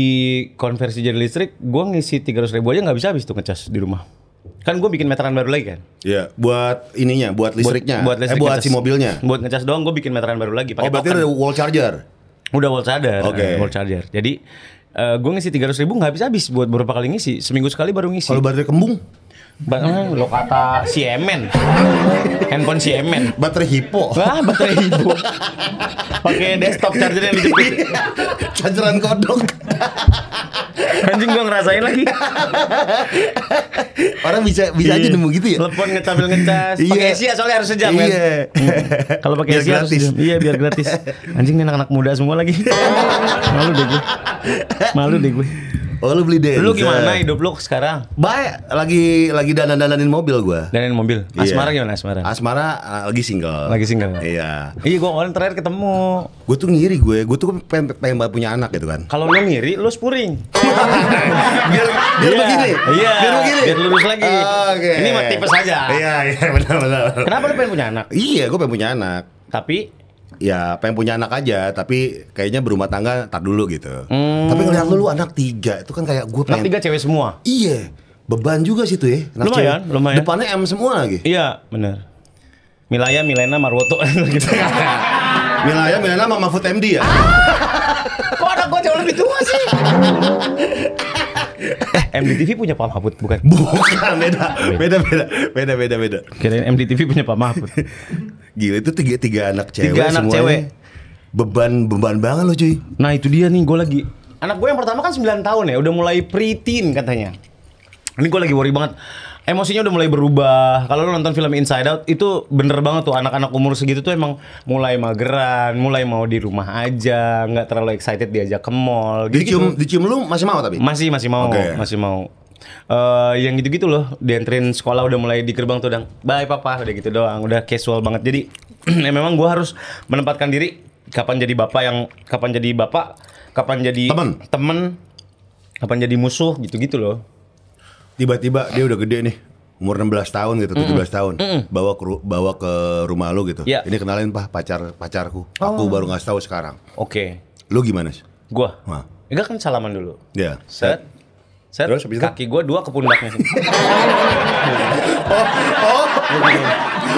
konversi jadi listrik, gue ngisi 300 ribu aja nggak bisa habis tuh ngecas di rumah. Kan gue bikin meteran baru lagi kan. Iya. Buat ininya, buat listriknya. Buat listrik buat ngecas. si mobilnya. Buat ngecas doang gue bikin meteran baru lagi. Oh berarti ada wall charger. Udah wall charger. Oke. Wall charger. Jadi gue ngisi 300 ribu nggak habis buat beberapa kali ngisi. Seminggu sekali baru ngisi. Kalau baterai kembung? Lo kata Siemen. Handphone Siemen. Baterai hipo. Wah, baterai hipo. Pakai desktop charger yang dijepit. Chargeran kodok. Anjing gua ngerasain lagi. Orang bisa aja nemu gitu ya. Telepon sambil ngecas. Iya. Pakai Asia soalnya harus sejam kan. Iya. Kalau pakai Biar Asia harus gratis. sejam. Iya biar gratis. Anjing nih anak-anak muda semua lagi. Malu deh gue. Oh lu beli Denza. Lu gimana hidup lu sekarang? Baik, lagi dandan-dandanin mobil gua. Danain mobil. Iya. Asmara gimana Asmara? Asmara lagi single. Lagi single. Iya. Iya gua kemarin terakhir ketemu. Gue tuh ngiri gue tuh pengen banget punya anak gitu kan. Kalau lu ngiri, lu spuring. biar Iya. begini. Iya. Biar begini. Biar lurus lagi. Oke. Ini mah tipe saja. Iya, benar. Kenapa lu pengen punya anak? Iya, gue pengen punya anak. Tapi Ya pengen punya anak aja, tapi kayaknya berumah tangga tar dulu gitu. Tapi ngeliat lu anak 3 itu kan kayak gue anak pengen. 3 cewek semua. Iya, beban juga sih tuh ya. Anak Lumayan, cewek. lumayan. Depannya M semua lagi. Iya, benar. Milaya, Milena, Marwoto gitu. Milena Mama Food MD ya. Kok anak gua jauh lebih tua sih? MDTV punya Pak Mahfud bukan? Bukan, beda. Kirain MDTV punya Pak Mahfud. Gila itu tiga anak cewek 3 anak semuanya. cewek. Beban banget loh cuy. Nah itu dia nih, gue lagi anak gue yang pertama kan 9 tahun ya, udah mulai preteen katanya. Ini gue lagi worry banget. Emosinya udah mulai berubah. Kalau lu nonton film Inside Out itu bener banget tuh, anak-anak umur segitu tuh emang mulai mageran, mulai mau di rumah aja, nggak terlalu excited diajak ke mall. Gitu. Dicium lu masih mau tapi? Masih mau, Oke. masih mau. Yang gitu-gitu loh, dianterin sekolah udah mulai di gerbang tuh udah, bye papa, udah gitu doang, udah casual banget. Jadi ya memang gue harus menempatkan diri kapan jadi bapak, kapan jadi temen, kapan jadi musuh, gitu-gitu loh. Tiba-tiba dia udah gede nih, umur 16 tahun gitu, 17 tahun, bawa ke rumah lu gitu. Ya. Ini kenalin pacarku. Aku baru ngasih tahu sekarang. Oke. Lu gimana sih? Gua. Wah. Enggak kan salaman dulu. Ya. Set. Terus habis itu? Kaki gua 2 ke pundaknya.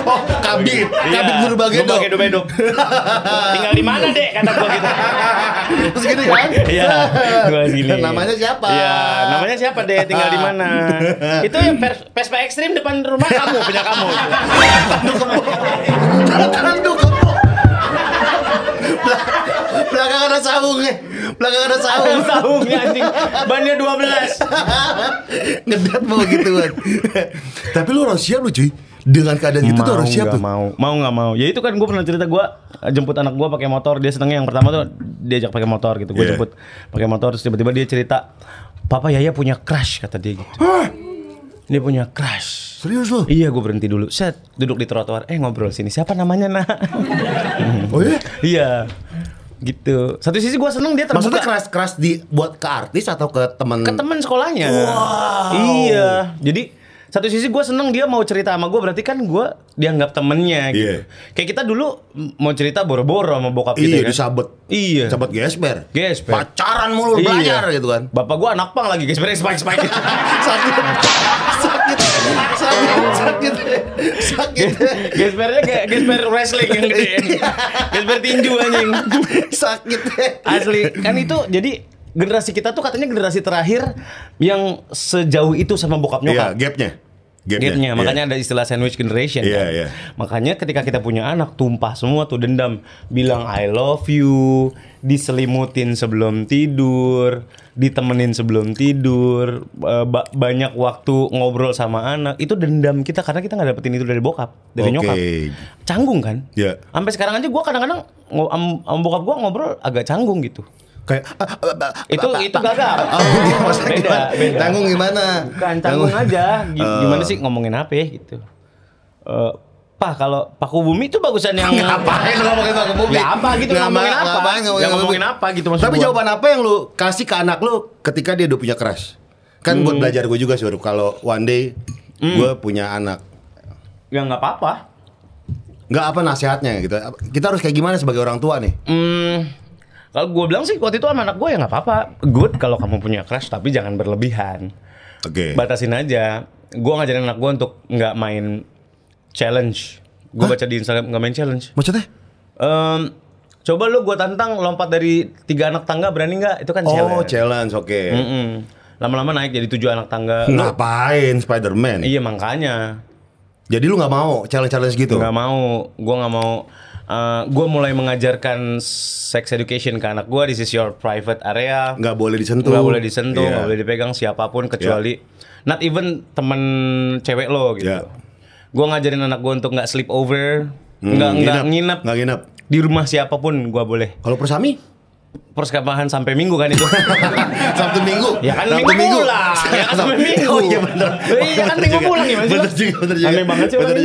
Oh, kabit berbagai dong. Bedok. Tinggal di mana, Dek? Kata gua gitu. Terus gini kan? Iya. Gua gini. Namanya siapa? Iya, namanya siapa, Dek? Tinggal di mana? Itu yang Vespa ekstrim depan rumah kamu, punya kamu. Tanduk kebo. Belakang ada saungnya. Saungnya anjing. Bannya 12. Ngedat mau gituan. Tapi lu harus siap lu cuy. Dengan keadaan gitu tuh harus siap tuh. Mau nggak mau. Ya itu kan gue pernah cerita, gue jemput anak gue pakai motor. Dia senengnya yang pertama tuh diajak pakai motor gitu. Gue jemput pakai motor, terus tiba-tiba dia cerita, Papa Yaya punya crush, kata dia gitu. Dia punya crush. Serius lu? Iya, gue berhenti dulu. Set, duduk di trotoar. Ngobrol sini. Siapa namanya, Nak? Oh iya? Iya. Gitu. Satu sisi gue seneng dia terbuka. Maksudnya keras buat ke artis atau ke teman? Ke teman sekolahnya. Wow. Iya. Jadi satu sisi gue seneng dia mau cerita sama gue, berarti kan gue dianggap temennya gitu. Kayak kita dulu mau cerita boro-boro sama bokap kita. Iya, kan. disabet. Iya. Sabet gesper. Pacaran mulu belajar gitu kan. Bapak gue anak pang lagi gesper spike. Sakit. Gespernya kayak gesper wrestling yang gede. Gesper tinju anjing. Sakit. Asli. Kan itu jadi generasi kita tuh katanya generasi terakhir yang sejauh itu sama bokap nyokap. Iya, Gapnya, makanya ada istilah sandwich generation kan. Makanya ketika kita punya anak tumpah semua tuh dendam, bilang I love you, diselimutin sebelum tidur, ditemenin sebelum tidur, banyak waktu ngobrol sama anak, itu dendam kita karena kita nggak dapetin itu dari bokap, dari nyokap. Canggung kan? Iya. Sampai sekarang aja gue kadang-kadang sama bokap gue ngobrol agak canggung gitu. Kayak itu gagal. Beda. Tanggung gimana? Bukan tanggung aja. Gimana sih ngomongin apa ya gitu. Pak, kalau Paku Bumi itu bagusan yang ngapain ngomongin Paku Bumi? Ya apa gitu, ngomongin apa? Ngomongin apa gitu maksud Tapi gua. jawaban apa yang lu kasih ke anak lu ketika dia udah punya crush? Kan buat belajar gue juga sih, kalau one day gue punya anak. Ya nggak apa-apa. Nggak apa nasihatnya gitu. Kita harus kayak gimana sebagai orang tua nih? Kalau gue bilang sih waktu itu sama anak gue ya nggak apa-apa. Good kalau kamu punya crush, tapi jangan berlebihan. Batasin aja. Gue ngajarin anak gue untuk nggak main challenge. Gue baca di Instagram nggak main challenge. Maksudnya? Coba lu gue tantang lompat dari 3 anak tangga, berani nggak? Itu kan challenge. Oh, challenge, oke. Lama-lama naik jadi 7 anak tangga. Ngapain Spider-Man? Iya makanya. Jadi lu nggak mau challenge gitu? Nggak mau. Gue nggak mau. gue mulai mengajarkan sex education ke anak gue. This is your private area. Nggak boleh disentuh. Nggak boleh dipegang siapapun kecuali not even temen cewek lo gitu. Gue ngajarin anak gue untuk nggak sleep over, nggak nginep di rumah siapapun gue boleh. Kalau persami? Persekamahan sampai minggu kan itu. Sabtu Minggu. Ya kan Sabtu Minggu pulang. Ya kan sampai Minggu. Oh iya benar. Iya kan Minggu pulang ya. Benar juga. Aneh banget sih. Benar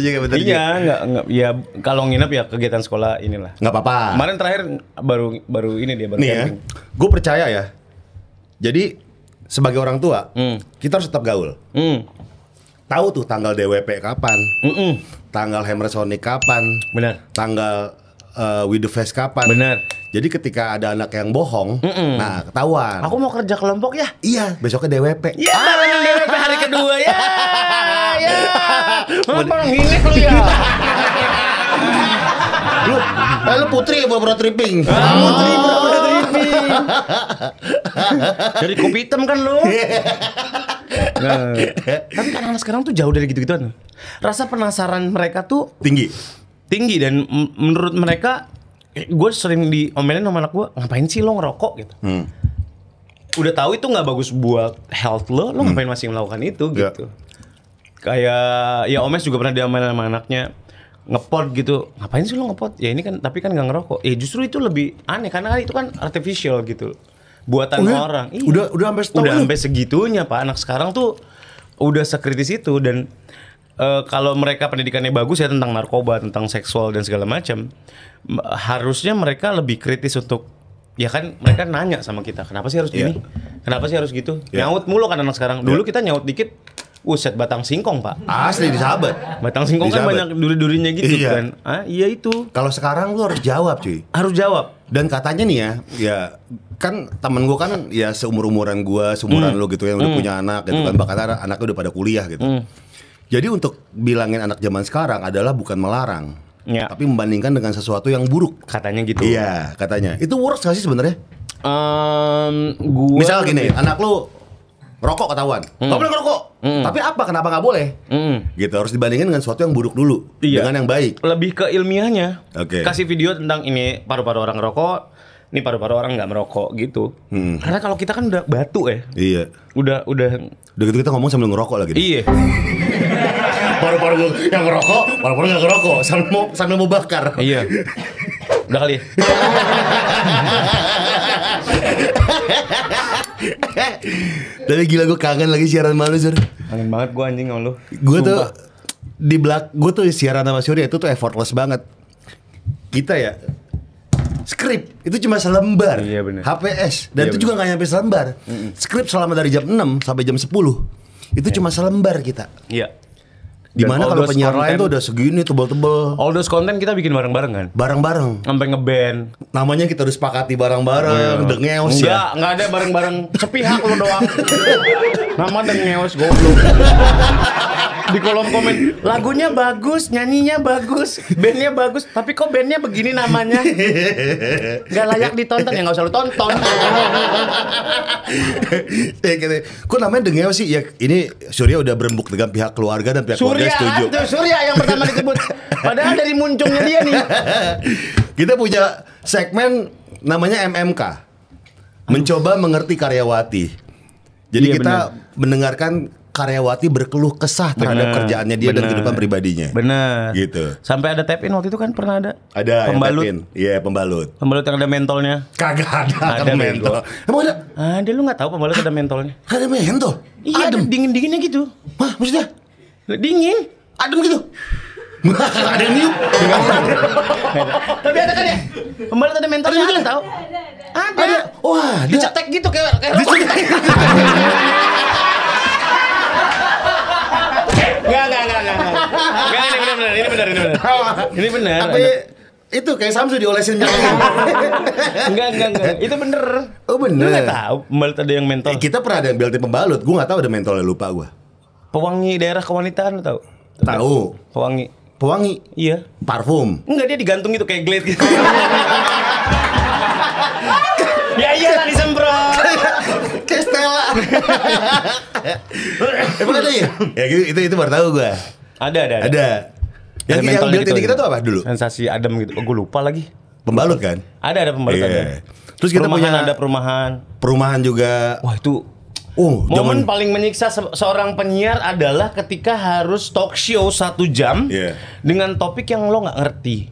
juga. Iya, enggak ya kalau nginep ya kegiatan sekolah inilah. Enggak apa-apa. Kemarin terakhir baru ini dia baru camping. Gue percaya ya. Jadi sebagai orang tua, kita harus tetap gaul. Tahu tuh tanggal DWP kapan? Tanggal Hammer Sonic kapan? Benar. Tanggal With the Face kapan? Benar. Jadi ketika ada anak yang bohong, nah ketahuan. Aku mau kerja kelompok ya? Iya, besoknya DWP. Iya, DWP hari kedua ya. Ya. Apa nginek lu ya? Lu putri pura-pura tripping. Putri pura-pura tripping. Dari kopi hitam kan lu. Nah, tapi kan anak sekarang tuh jauh dari gitu-gituan. Rasa penasaran mereka tuh tinggi dan menurut mereka, gue sering diomelin sama anak gue, ngapain sih lo ngerokok gitu. Udah tahu itu nggak bagus buat health lo ngapain masih melakukan itu gitu. Kayak ya Omes juga pernah diomelin sama anaknya, ngepot gitu, ngapain sih lo ngepot? Ya ini kan tapi kan nggak ngerokok. Ya justru itu lebih aneh karena itu kan artificial gitu, buatan orang. Iya. Udah sampai segitunya Pak. Anak sekarang tuh udah sekritis itu dan kalau mereka pendidikannya bagus ya tentang narkoba, tentang seksual dan segala macam, harusnya mereka lebih kritis untuk ya kan mereka nanya sama kita, kenapa sih harus gini? Kenapa sih harus gitu? Nyaut mulu kan anak sekarang. Dulu kita nyaut dikit, set batang singkong Pak. Asli disahabat. Batang singkong kan banyak duri-durinya gitu kan. Iya itu. Kalau sekarang lu harus jawab cuy. Harus jawab. Dan katanya nih ya kan temen gue kan ya seumuran gue, seumuran lu gitu yang udah punya anak gitu kan, bahkan anaknya udah pada kuliah gitu. Jadi untuk bilangin anak zaman sekarang adalah bukan melarang, tapi membandingkan dengan sesuatu yang buruk. Katanya gitu. Iya, katanya. Itu works gak sih sebenarnya? Misal gini, anak lu rokok ketahuan, nggak boleh ngerokok. Tapi apa? Kenapa nggak boleh? Gitu harus dibandingin dengan sesuatu yang buruk dulu, dengan yang baik. Lebih ke ilmiahnya. Oke. Kasih video tentang ini paru-paru orang rokok, ini paru-paru orang nggak merokok gitu. Karena kalau kita kan udah batu ya. Iya. Udah gitu kita ngomong sambil ngerokok lagi. Iya. Paru-paru yang ngerokok, paru-paru nggak ngerokok, sambil mau bakar. Iya. Udah kali. Tapi gila gue kangen lagi siaran malu Sur. Kangen banget gue anjing sama lu. Gue tuh gue tuh siaran sama Surya itu tuh effortless banget. Kita ya skrip itu cuma selembar. Iya bener. HPS dan itu juga nggak nyampe selembar. Skrip selama dari jam 6 sampai jam 10 itu cuma selembar kita. Iya. Dimana kalau penyiar lain tuh udah segini tebel-tebel. All those content kita bikin bareng-bareng kan? Bareng-bareng. Sampai ngeband. Namanya kita udah sepakati bareng-bareng. Dengeos ya. Enggak ada bareng-bareng. Sepihak lo doang. Nama Dengeos goblok. Di kolom komen, lagunya bagus, nyanyinya bagus, bandnya bagus, tapi kok bandnya begini namanya? Gak layak ditonton, ya gak usah lu tonton. Kok namanya Dengeos sih? Ya ini Surya udah berembuk dengan pihak keluarga dan pihak keluarga setuju. Surya yang pertama disebut. Padahal dari munculnya dia nih. Kita punya segmen namanya MMK, mencoba mengerti karyawati. Jadi kita mendengarkan karyawati berkeluh kesah terhadap kerjaannya dia dan kehidupan pribadinya. Bener. Gitu. Sampai ada tap in waktu itu kan pernah ada. Ada pembalut. Iya pembalut. Pembalut yang ada mentolnya. Kagak ada mentol. Emang ada? Ada, lu nggak tahu pembalut ada mentolnya? Ada mentol. Iya, ada dingin-dinginnya gitu. Hah, maksudnya? Dingin. Adem gitu. Ada yang niup. Tapi ada kan ya? Pembalut ada mentolnya ada tahu? Ada. Wah, dicetek gitu kayak Enggak, ini benar. Ini benar. Tapi itu kayak Samsu diolesin nyala. Enggak. Itu bener. Oh bener. Lu nggak tahu pembalut ada yang mentol. Kita pernah ada yang belti pembalut. Gue nggak tahu ada mentolnya, lupa gue. Pewangi daerah kewanitaan lu tahu? Tahu. Pewangi. Iya. Parfum. Enggak, dia digantung gitu kayak glade gitu. Ya iyalah disemprot. Kayak Stella. Emang ada ya? Ya gitu, itu baru tahu gue. Ada. Yang mentalnya built in kita tuh apa dulu? Sensasi adem gitu. Oh, gue lupa lagi. Pembalut kan? Ada pembalut ada. Terus kita Perumahan punya ada perumahan juga. Wah itu zaman momen paling menyiksa seorang penyiar adalah ketika harus talk show 1 jam dengan topik yang lo nggak ngerti.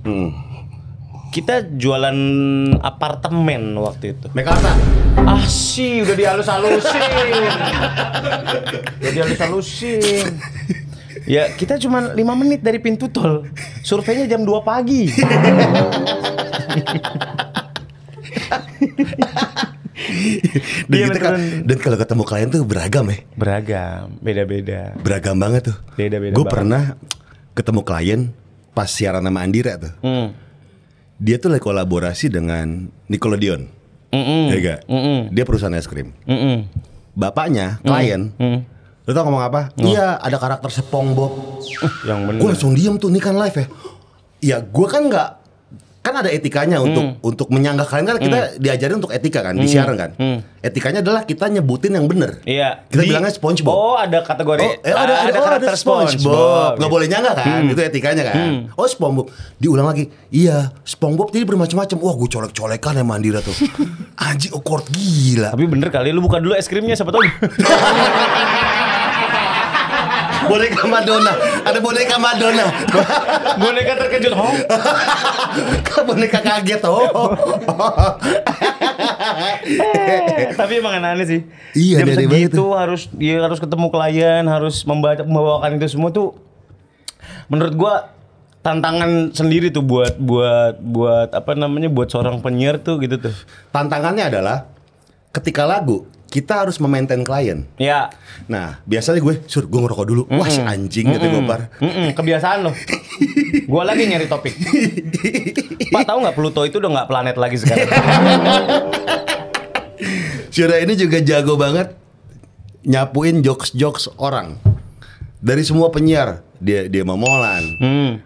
Kita jualan apartemen waktu itu. Mekarta. Udah dihalus-halusin. Ya kita cuma 5 menit dari pintu tol. Surveinya jam 2 pagi. Dan kalau ketemu klien tuh beragam ya. Beragam, beda-beda. Beragam banget tuh. Beda-beda. Gue pernah ketemu klien pas siaran sama Andira tuh. Dia tuh lagi kolaborasi dengan Nickelodeon. Ya gak? Dia perusahaan es krim. Bapaknya klien. Lu tau ngomong apa? Iya, ada karakter SpongeBob. Yang bener. Gue langsung diem tuh, ini kan live ya. Ya gue kan nggak, kan ada etikanya untuk menyanggah kalian kan kita diajarin untuk etika kan, di siaran kan. Etikanya adalah kita nyebutin yang bener. Iya. Kita bilangnya SpongeBob. Oh ada kategori. Ada karakter SpongeBob. Nggak boleh nyanggah kan, itu etikanya kan. Oh SpongeBob, diulang lagi. Iya, SpongeBob jadi bermacam-macam. Wah gue colek-colekan ya Mandira tuh. Anjing awkward gila. Tapi bener kali, lu buka dulu es krimnya siapa tahu. Boneka Madonna, ada boneka Madonna. Boneka terkejut, Boneka kaget, Tapi emang aneh sih. Iya, jam dari segitu harus ketemu klien, harus membawakan itu semua tuh. Menurut gua tantangan sendiri tuh buat buat seorang penyiar tuh gitu tuh. Tantangannya adalah ketika lagu kita harus memaintain klien. Ya. Nah, biasanya gue ngerokok dulu. Wah, si anjing gitu Gopar. Kebiasaan loh. Gue lagi nyari topik. Pak tahu nggak Pluto itu udah nggak planet lagi sekarang. Syura ini juga jago banget nyapuin jokes orang. Dari semua penyiar, dia sama Molan,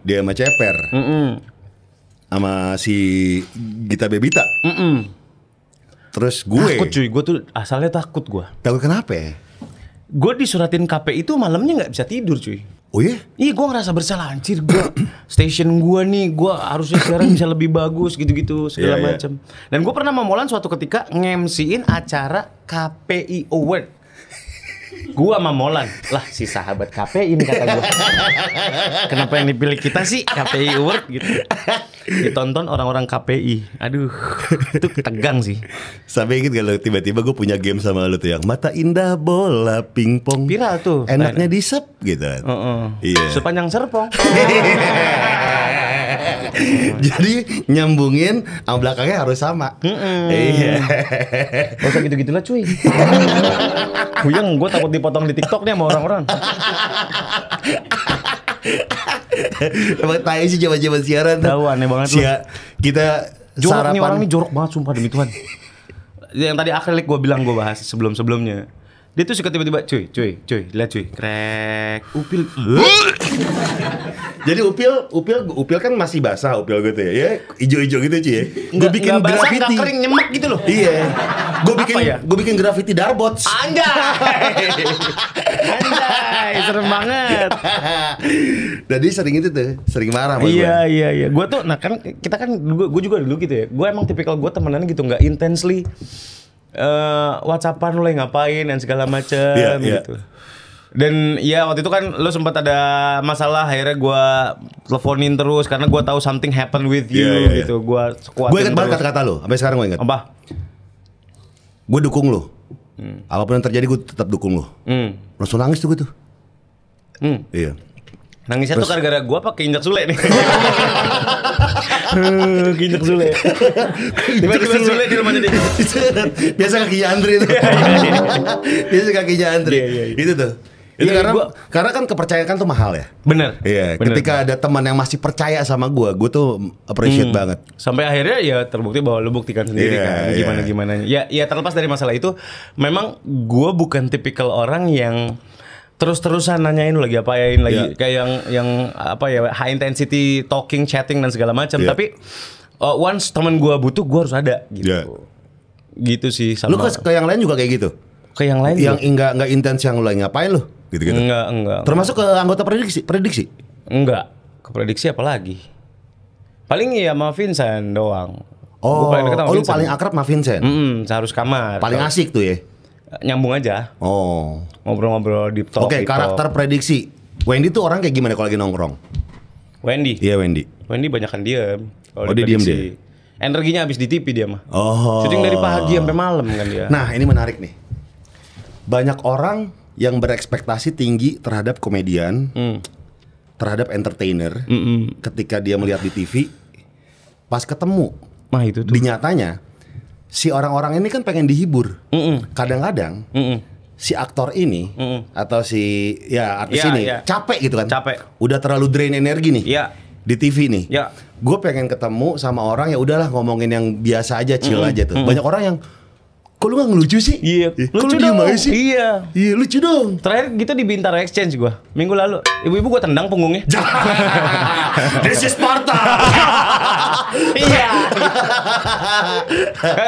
dia sama Ceper, sama si Gita Bebita. Terus gue takut cuy, gue tuh asalnya takut gue. Takut kenapa ya? Gue disuratin KPI itu malamnya nggak bisa tidur cuy. Oh iya? Iya gue ngerasa bersalah anjir gue. Station gue nih, gue harusnya siaran bisa lebih bagus gitu-gitu segala macam. Dan gue pernah memolan suatu ketika nge-MC-in acara KPI Award. Gua sama Molan lah si sahabat KPI ini kata gua. Kenapa yang dipilih kita sih KPI Award gitu. Ditonton orang-orang KPI. Aduh, itu tegang sih. Sampai inget gak lo tiba-tiba gue punya game sama lo tuh yang mata indah bola pingpong. Viral tuh. Enaknya disep gitu. Iya. Sepanjang serpong. Jadi nyambungin sama belakangnya harus sama. Iya. Gak usah gitu-gitulah cuy. Huyang, gue takut dipotong di TikTok nih sama orang-orang. Emang tahu sih jaman-jaman siaran. Tahu aneh banget loh. Kita jorok sarapan. nih orang nih jorok banget sumpah demi Tuhan. Yang tadi akrilik gue bilang gue bahas sebelum-sebelumnya. Dia tuh suka tiba-tiba cuy, lihat cuy, krek, upil. Jadi upil kan masih basah upil gitu ya, ijo-ijo gitu cuy ya. Gue bikin basah, graffiti. nggak kering nyemek gitu loh. Iya. Gue bikin graffiti darbots. Anjay, serem banget. Jadi sering itu tuh, sering marah sama gue. Iya. Gue tuh, nah kan kita kan, gue juga dulu gitu ya. Gue emang tipikal gue temenan gitu, nggak intensely. WhatsAppan lo ngapain dan segala macam gitu. Dan ya waktu itu kan lo sempat ada masalah, akhirnya gue teleponin terus karena gue tahu something happen with you gitu. Gue ingat banget kata-kata lo, sampai sekarang gue ingat. Apa? Gue dukung lo. Apapun yang terjadi gue tetap dukung lo. Langsung nangis tuh gue tuh. Iya. Nangisnya tuh gara-gara gue pakai injak Sule nih. Injak Sule. Tiba-tiba Sule di rumahnya dia. Biasa kakinya Andre itu. Biasa kakinya Andre. Itu tuh. Itu karena kan kepercayaan tuh mahal ya. Bener. Iya. Ketika ada teman yang masih percaya sama gue tuh appreciate banget. Sampai akhirnya ya terbukti bahwa lu buktikan sendiri kan gimana. Ya terlepas dari masalah itu, memang gue bukan tipikal orang yang terus-terusan nanyain lu lagi apain lagi kayak yang apa ya, high intensity talking, chatting dan segala macam. Tapi once teman gue butuh, gue harus ada gitu. Gitu sih sama. Lu ke yang lain juga kayak gitu? Ke yang lain yang enggak intens yang lu lagi ngapain lu? Gitu-gitu. Enggak. Termasuk ke anggota prediksi? Enggak. Keprediksi apa lagi? Paling ya sama Vincent doang. Oh, Gua paling deket sama lu Vincent. paling akrab sama Vincent. Seharus kamar. Paling asik tuh ya. Nyambung aja. Oh. Ngobrol-ngobrol deep talk. Oke, deep karakter talk. prediksi. Wendy tuh orang kayak gimana kalau lagi nongkrong? Wendy. Iya, Wendy. Wendy banyakan diem. Oh, dia diem dia? Energinya habis di TV dia mah. Oh. Syuting dari pagi sampai malam kan dia. Nah, ini menarik nih. Banyak orang yang berekspektasi tinggi terhadap komedian, terhadap entertainer, ketika dia melihat di TV, pas ketemu, Mah itu tuh. di nyatanya, si orang-orang ini kan pengen dihibur. Kadang-kadang, si aktor ini, atau si artis Iya, ini, iya. capek gitu kan. Capek. Udah terlalu drain energi nih. Iya. Di TV nih. Ya. Gue pengen ketemu sama orang ya udahlah ngomongin yang biasa aja, chill aja tuh. Banyak orang yang, kok lu gak ngelucu sih? Iya. Kok lu Lucu diem dong. aja sih? Iya. Iya, lucu dong. Terakhir gitu di Bintaro Exchange gua minggu lalu. Ibu-ibu gua tendang punggungnya. This is Sparta. Iya.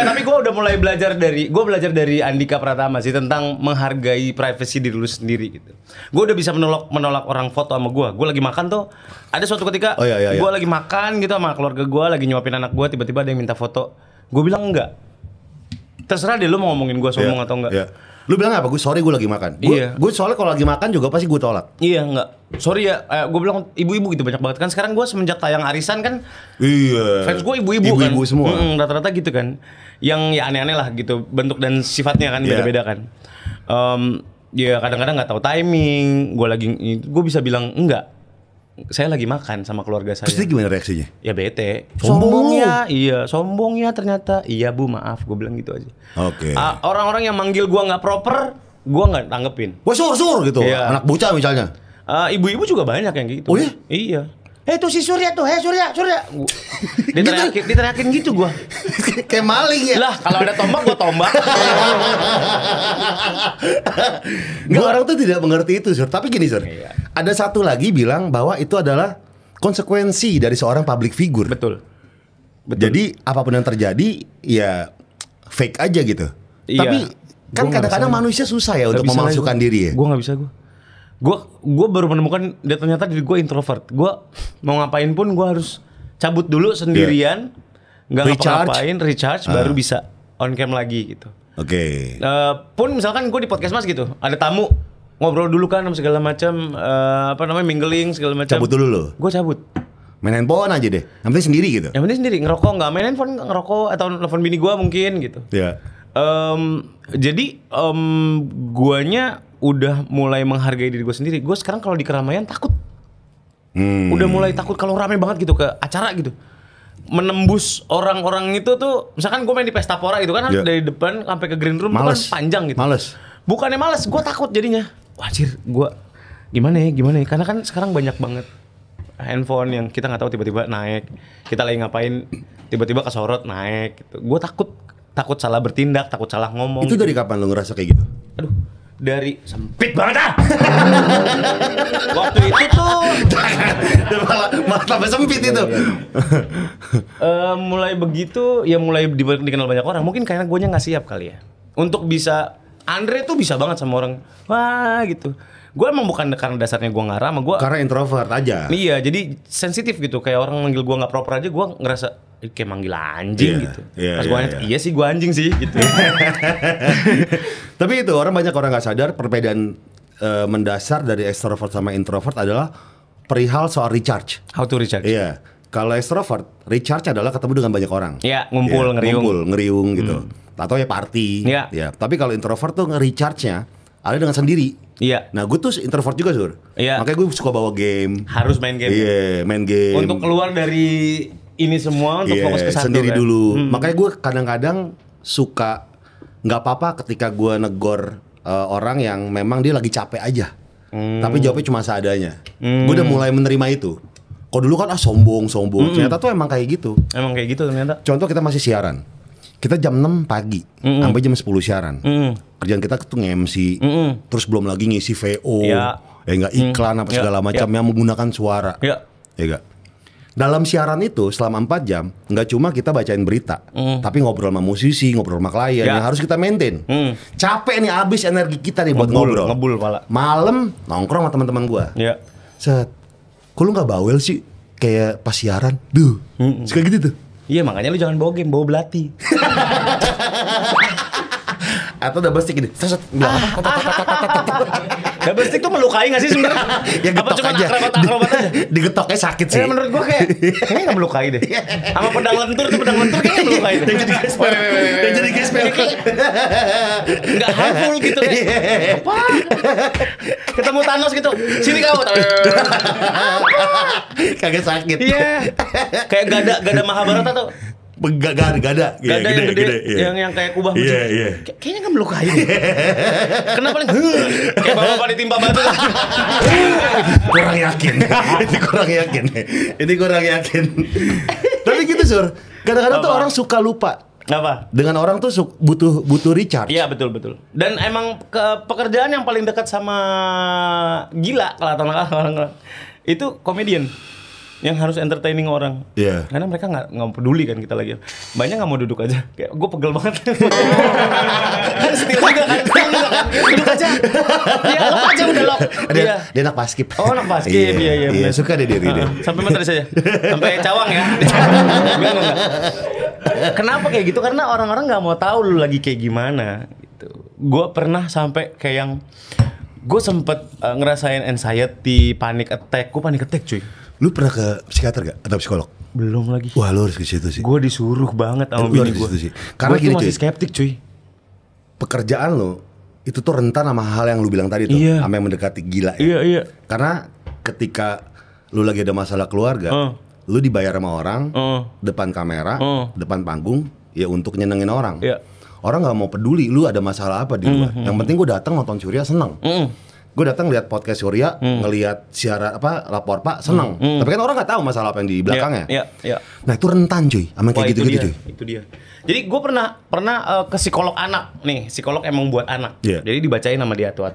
Tapi gua udah mulai belajar dari Andika Pratama sih tentang menghargai privasi diri lu sendiri gitu. Gua udah bisa menolak orang foto sama gua. Gua lagi makan tuh ada suatu ketika Oh, iya. gua lagi makan gitu sama keluarga gua, lagi nyuapin anak gua, tiba-tiba ada yang minta foto. Gua bilang enggak. Terserah deh lu mau ngomongin gua sombong atau enggak. Iya. Lu bilang apa? Gue sorry gue lagi makan. Iya. Gue soalnya kalau lagi makan juga pasti gue tolak. Iya enggak. Sorry ya, gue bilang ibu-ibu gitu banyak banget kan. Sekarang gue semenjak tayang arisan kan Iya. fans gue ibu-ibu kan. Ibu-ibu semua. Rata-rata gitu kan. Yang ya aneh-aneh lah gitu bentuk dan sifatnya kan Iya. beda-beda kan. Ya kadang-kadang nggak tahu timing. Gue bisa bilang enggak. Saya lagi makan sama keluarga saya. Terus dia gimana reaksinya? Ya bete. Sombong ya, iya sombong ya ternyata. Iya bu maaf, gue bilang gitu aja. Oke. Orang-orang yang manggil gue nggak proper, gue nggak tanggepin. Wah sur gitu. Iya. Anak bocah misalnya. Ibu-ibu juga banyak yang gitu. Oh iya? Iya. Tuh si Surya tuh, Surya. Diteriakin gitu gua. Kayak maling ya. Lah, kalau ada tombak gua tombak. Nggak, orang tuh tidak mengerti itu, Sur. Tapi gini, Sur. Iya. Ada satu lagi bilang bahwa itu adalah konsekuensi dari seorang public figure. Betul. Jadi apapun yang terjadi ya fake aja gitu. Iya. Tapi kan Gua nggak kadang-kadang bisa. manusia susah ya untuk Nggak bisa memalsukan gua. diri ya. Gua nggak bisa gua baru menemukan dia ternyata diri gua introvert. Gua mau ngapain pun gua harus cabut dulu sendirian, nggak ngapa-ngapain, recharge baru bisa on cam lagi gitu. Oke. Pun misalkan gue di podcast mas gitu, ada tamu ngobrol dulu kan sama segala macam, mingling segala macam. Cabut dulu lo. Gue cabut. Main handphone aja deh. Yang penting sendiri gitu. Yang penting sendiri ngerokok, nggak main handphone, ngerokok atau nelfon bini gue mungkin gitu. Ya. Jadi guanya udah mulai menghargai diri gue sendiri. Gue sekarang kalau di keramaian takut. Udah mulai takut kalau rame banget gitu ke acara gitu. Menembus orang-orang itu tuh, misalkan gue main di Pesta Pora gitu kan, harus dari depan sampai ke green room Males. kan panjang gitu. Males. Bukannya males, gue takut jadinya. Wajir, gue gimana ya? Karena kan sekarang banyak banget handphone yang kita nggak tahu tiba-tiba naik. Kita lagi ngapain, tiba-tiba kesorot naik. Gitu. Gue takut salah bertindak, takut salah ngomong. Itu dari kapan lo ngerasa kayak gitu? Aduh, dari sempit banget ah. Waktu itu tuh malah tambah sempit itu. mulai begitu ya mulai dikenal banyak orang. Mungkin karena guanya nggak siap kali ya. Untuk bisa Andre tuh bisa banget sama orang. Wah gitu. Gue emang bukan karena dasarnya gue ngarah sama gue. Karena introvert aja. Iya, jadi sensitif gitu. Kayak orang manggil gue nggak proper aja, gue ngerasa kayak manggil anjing Iya, gitu. iya, Pas gue iya, iya. iya sih gue anjing sih gitu. Tapi itu banyak orang nggak sadar perbedaan mendasar dari extrovert sama introvert adalah perihal soal recharge. How to recharge? Iya. Kalau extrovert, recharge adalah ketemu dengan banyak orang. Iya, ngumpul, Iya, ngeriung. Ngumpul, ngeriung gitu. Atau ya party. Iya. Ya. Tapi kalau introvert tuh nge-recharge-nya ada dengan sendiri. Iya. Nah, gue tuh introvert juga, Sur. Iya. Makanya gue suka bawa game. Harus main game. Iya, main game. Untuk keluar dari ini semua untuk Iya, fokus ke satu sendiri kan? dulu. Makanya gue kadang-kadang suka nggak apa-apa ketika gue negor orang yang memang dia lagi capek aja. Tapi jawabnya cuma seadanya. Gue udah mulai menerima itu. Kalau dulu kan sombong. Ternyata tuh emang kayak gitu. Emang kayak gitu ternyata. Contoh kita masih siaran. Kita jam 6 pagi sampai jam 10 siaran. Kerjaan kita tuh nge-MC. Terus belum lagi ngisi VO. Iya. Nggak iklan apa segala macam yang menggunakan suara. Iya. Ya gak? Dalam siaran itu selama 4 jam nggak cuma kita bacain berita, tapi ngobrol sama musisi, ngobrol sama klien Ya. yang harus kita maintain. Capek nih, habis energi kita nih buat ngobrol. Ngebul pala. Malam nongkrong sama teman-teman gua. Iya. Set. kok lu gak bawel sih kayak pas siaran? Duh, suka gitu tuh. Iya makanya lu jangan bawa game, bawa belati. Atau double stick ini. Double stick tuh melukai gak sih sebenarnya? Ya apa getok cuma aja. akrobat aja? Digetoknya sakit sih. Ya menurut gua kayaknya gak melukai deh. Sama pedang lentur kayaknya melukai deh. Yang jadi gesper. Gak harmful gitu deh. Apa? Ketemu Thanos gitu. Sini kau. Kagak sakit. Iya. Kayak gada Mahabharata tuh. Gak ada. Gada yang gede, yang kayak kubah muncul. Kayaknya gak melukai. Kenapa paling kayak bapak ditimpa batu. Kurang yakin. Ini kurang yakin. Tapi gitu Sur. Kadang-kadang tuh orang suka lupa. Apa? Dengan orang tuh butuh recharge. Iya betul. Dan emang pekerjaan yang paling dekat sama gila kalau itu komedian. Yang harus entertaining orang. Iya. Karena mereka nggak peduli kan kita lagi. Banyak nggak mau duduk aja. Kayak gue pegel banget. Kan setir juga kan. Duduk aja. Iya lock aja udah lock. Dia anak basket. Oh anak basket. Iya. Suka deh diri dia. Sampai mana tadi saya? Sampai Cawang ya. Enggak. Kenapa kayak gitu? Karena orang-orang nggak mau tahu lu lagi kayak gimana. Gitu. Gue pernah sampai kayak yang gue sempet ngerasain anxiety, panic attack. Gue panic attack cuy. Lu pernah ke psikiater gak? Atau psikolog? Belum lagi. Wah lu harus ke situ sih. Gue disuruh banget sama bini gue. Karena gini masih cuy, skeptik cuy. pekerjaan lo itu tuh rentan sama hal yang lu bilang tadi tuh, sama yang mendekati gila ya. Iya. Karena ketika lu lagi ada masalah keluarga, lu dibayar sama orang depan kamera, depan panggung ya untuk nyenengin orang. Orang nggak mau peduli lu ada masalah apa di luar. Yang penting gue datang nonton Surya seneng. Gue datang lihat podcast Surya, ngelihat siaran lapor Pak seneng. Tapi kan orang nggak tahu masalah apa yang di belakangnya. Nah itu rentan cuy, sama kayak gitu-gitu cuy. Itu dia. Jadi gue pernah ke psikolog anak nih, psikolog emang buat anak. Jadi dibacain sama dia tuh.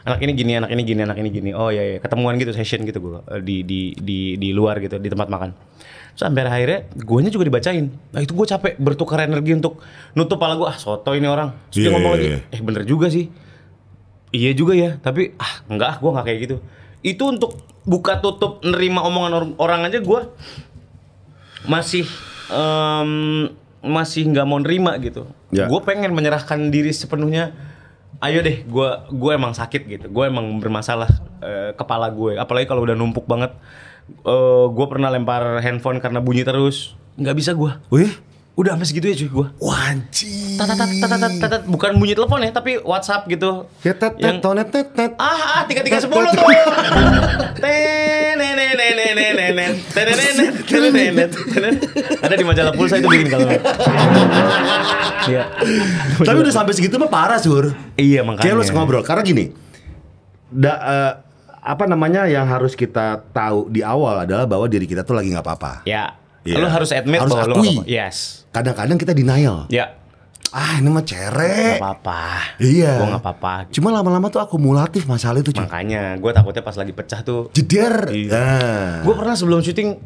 Anak ini gini, anak ini gini, anak ini gini. Oh iya, ketemuan gitu, session gitu gue di luar gitu, di tempat makan. Sampai akhirnya guanya juga dibacain. Nah itu gue capek bertukar energi untuk nutup pala gue. Soto ini orang. Terus dia ngomong lagi, bener juga sih. Iya juga ya, tapi enggak, gue nggak kayak gitu. Itu untuk buka tutup nerima omongan orang aja gue masih nggak mau nerima gitu. Gue pengen menyerahkan diri sepenuhnya. Ayo deh, gue emang sakit gitu. Gue emang bermasalah kepala gue. Apalagi kalau udah numpuk banget. Gue pernah lempar handphone karena bunyi terus. Nggak bisa gue. Udah sampai segitu ya cuy gue. Wajib. Bukan bunyi telepon ya, tapi WhatsApp gitu. Yang tonet. 3310 tuh. Ada di majalah Pulsa itu bikin kalau. Iya. Tapi udah sampai segitu mah parah Sur. Iya makanya. Kayak lu harus ngobrol karena gini. Apa namanya yang harus kita tahu di awal adalah bahwa diri kita tuh lagi nggak apa-apa. Lu harus admit harus bahwa akui. lu gak apa-apa. Yes. Kadang-kadang kita denial. Ini mah cerek. Gak apa-apa. Iya. Gue gak apa-apa. Cuma lama-lama tuh akumulatif masalah itu cuy. Makanya gue takutnya pas lagi pecah tuh jeder. Gue pernah sebelum syuting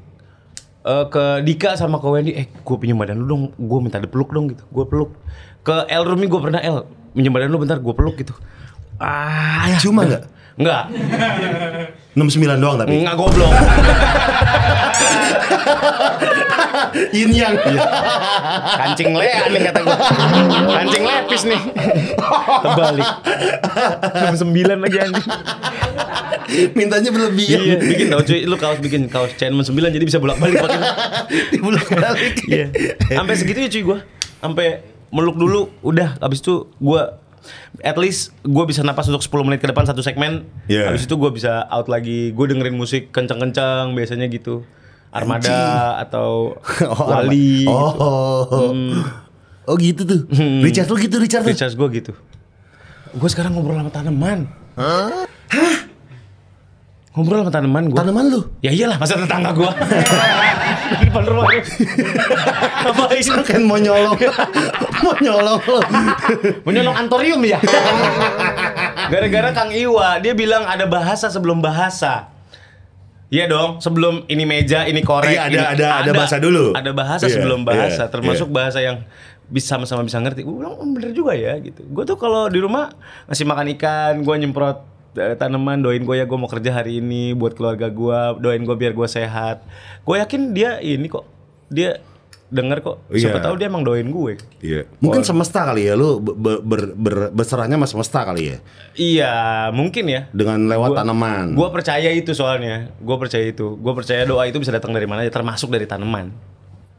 ke Dika sama ke Wendy, gue pinjam badan lu dong, gue minta dipeluk dong gitu. Gue peluk. Ke El Rumi gue pernah, pinjam badan lu bentar, gue peluk gitu. Cuma gak? Enggak. 69 doang tapi. Enggak, goblok. Yin yang. Kancing lea nih kata gue. Kancing lepis nih. Terbalik. 69 lagi anjing. Mintanya berlebihan. Iya, bikin tau cuy, lu bikin kaos CN 9 jadi bisa bolak-balik pakai. Dibolak-balik. Iya. Sampai segitunya cuy gue. Sampai meluk dulu, udah habis itu gue at least gue bisa napas untuk 10 menit ke depan satu segmen. Habis itu gue bisa out lagi. Gue dengerin musik kencang-kencang biasanya gitu. Armada atau Wali. Oh gitu tuh. Richard lu gitu, Richard gue gitu. Gue sekarang ngobrol sama tanaman. Hah? Ngobrol sama tanaman gue. Tanaman lu? Ya iyalah, masa tetangga gue. Di depan rumah. Apa sih? Kan mau nyolong. Mau nyolong antorium ya? Gara-gara Kang Iwa, dia bilang ada bahasa sebelum bahasa. Iya dong, sebelum ini meja, ini korek. Ada bahasa dulu. Ada bahasa sebelum bahasa, termasuk bahasa yang sama-sama bisa ngerti. Gue bilang bener juga ya gitu. Gue tuh kalau di rumah ngasih makan ikan, gue nyemprot tanaman, doain gue ya gue mau kerja hari ini buat keluarga gue, doain gue biar gue sehat. Gue yakin dia ini kok, dia denger kok. Siapa tahu dia emang doain gue. Iya. Mungkin semesta kali ya, lu berserahnya sama semesta kali ya. Iya, mungkin ya. Dengan lewat tanaman. Gue percaya itu soalnya. Gue percaya doa itu bisa datang dari mana aja, termasuk dari tanaman.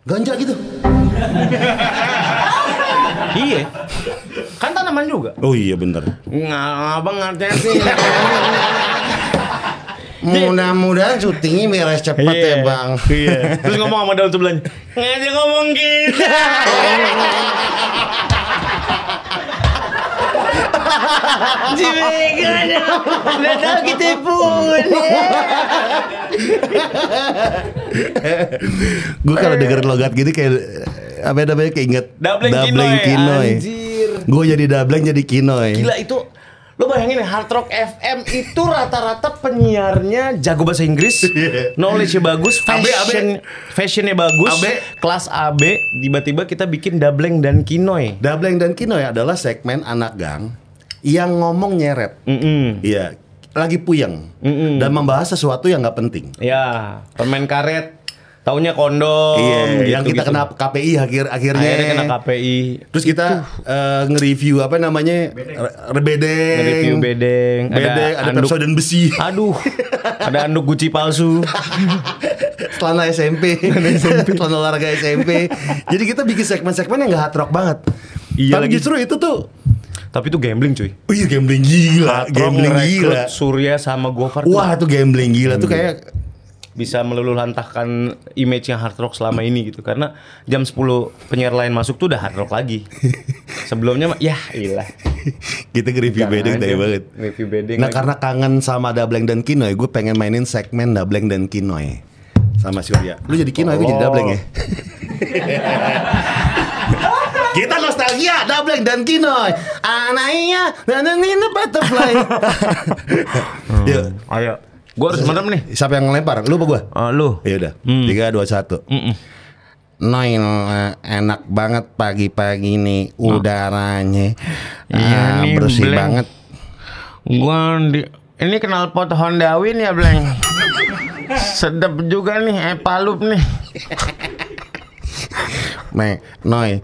Ganja gitu. Iya. Kan tanaman juga. Oh iya bener. Abang ngerti sih. Mudah-mudahan syutingnya beres cepet ya bang. Iya. Terus ngomong sama daun sebelahnya, ngajak ngomong gitu. Cibega, udah tau kita pun. Gue kalau denger logat gini kayak apa namanya, kayak inget Dableng Kinoy. Gue jadi Dableng jadi Kinoy. Gila itu. Lo bayangin ya, Hard Rock FM itu rata-rata penyiarnya jago bahasa Inggris, knowledge-nya bagus, fashionnya bagus, kelas AB. Tiba-tiba kita bikin Dableng dan Kinoy. Dableng dan Kinoy adalah segmen anak gang yang ngomong nyeret. Iya, lagi puyeng dan membahas sesuatu yang nggak penting. Ya, permen karet. Taunya kondom. Iya, gitu, yang kita kena KPI akhirnya kena KPI. Terus kita nge-review apa namanya? Bedeng. Nge-review bedeng. Ada Pepsodent besi. Aduh. Ada anduk Gucci palsu. Celana SMP. Celana olahraga SMP. Jadi kita bikin segmen-segmen yang gak hard rock banget. Iya. Tapi justru itu tuh. Tapi itu gambling cuy. Oh iya, gambling gila. Gambling gila. Surya sama Gofar. Wah, itu gambling gila. Tuh kayak bisa meluluhlantahkan image yang hard rock selama ini gitu, karena jam 10 penyiar lain masuk tuh udah hard rock lagi. Sebelumnya ya ilah. Kita nge-review bedeng tadi banget. Review bedeng. Nah, karena kangen sama Dableng dan Kinoy, gue pengen mainin segmen Dableng dan Kinoy sama Surya. Lu jadi Kinoy, gue jadi Dableng ya. Kita nostalgia Dableng dan Kinoy. Anaknya dan ini butterfly. Yuk, ayo. Gua harus merem nih. Siapa yang ngelempar? Lu apa gua? Lu. Ya udah. 3, 2, 1. Noy, enak banget pagi-pagi nih udaranya. Iya, bersih Bleng. banget. Ini knalpot Honda Win ya, Bleng. Sedap juga nih, palup nih. Noy,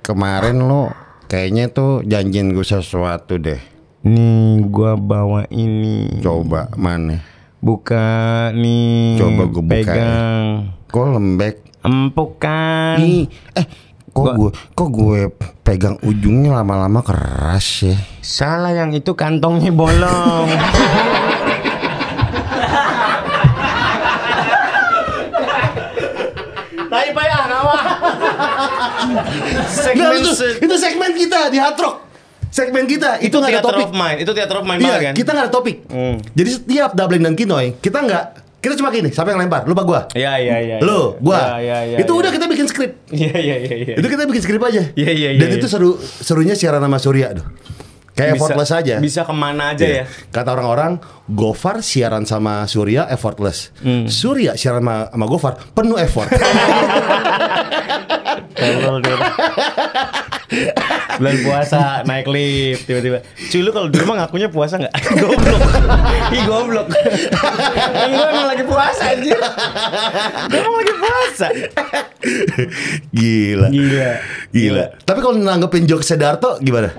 kemarin lu kayaknya tuh janjiin gue sesuatu deh. Nih, gua bawa ini. Coba mana? Buka nih. Coba gue buka. Pegang. Kok lembek? Empuk kan? Kok gue pegang ujungnya lama-lama keras ya? Salah, yang itu kantongnya bolong. Tai payah nama. Itu segmen kita di Hard Rock. Segmen kita itu nggak ada topik. Itu theater of mind Iya, kan? kita nggak ada topik. Jadi setiap Dableng dan Kinoy kita cuma gini. Siapa yang lempar? Lupa gua. Iya. Lu, gua. Iya, itu udah kita bikin skrip. Iya. Itu kita bikin skrip aja. Iya. Dan itu serunya siaran sama Surya tuh. Kayak effortless aja. Bisa kemana aja ya. Kata orang-orang, Gofar siaran sama Surya effortless. Surya siaran sama Gofar penuh effort. Bulan puasa naik lift tiba-tiba. Cuy, lu kalau di rumah ngakunya puasa nggak? Goblok. Goblok. Gue emang lagi puasa aja. Gue emang lagi puasa. Gila. Tapi kalau nanggepin jokes Darto gimana?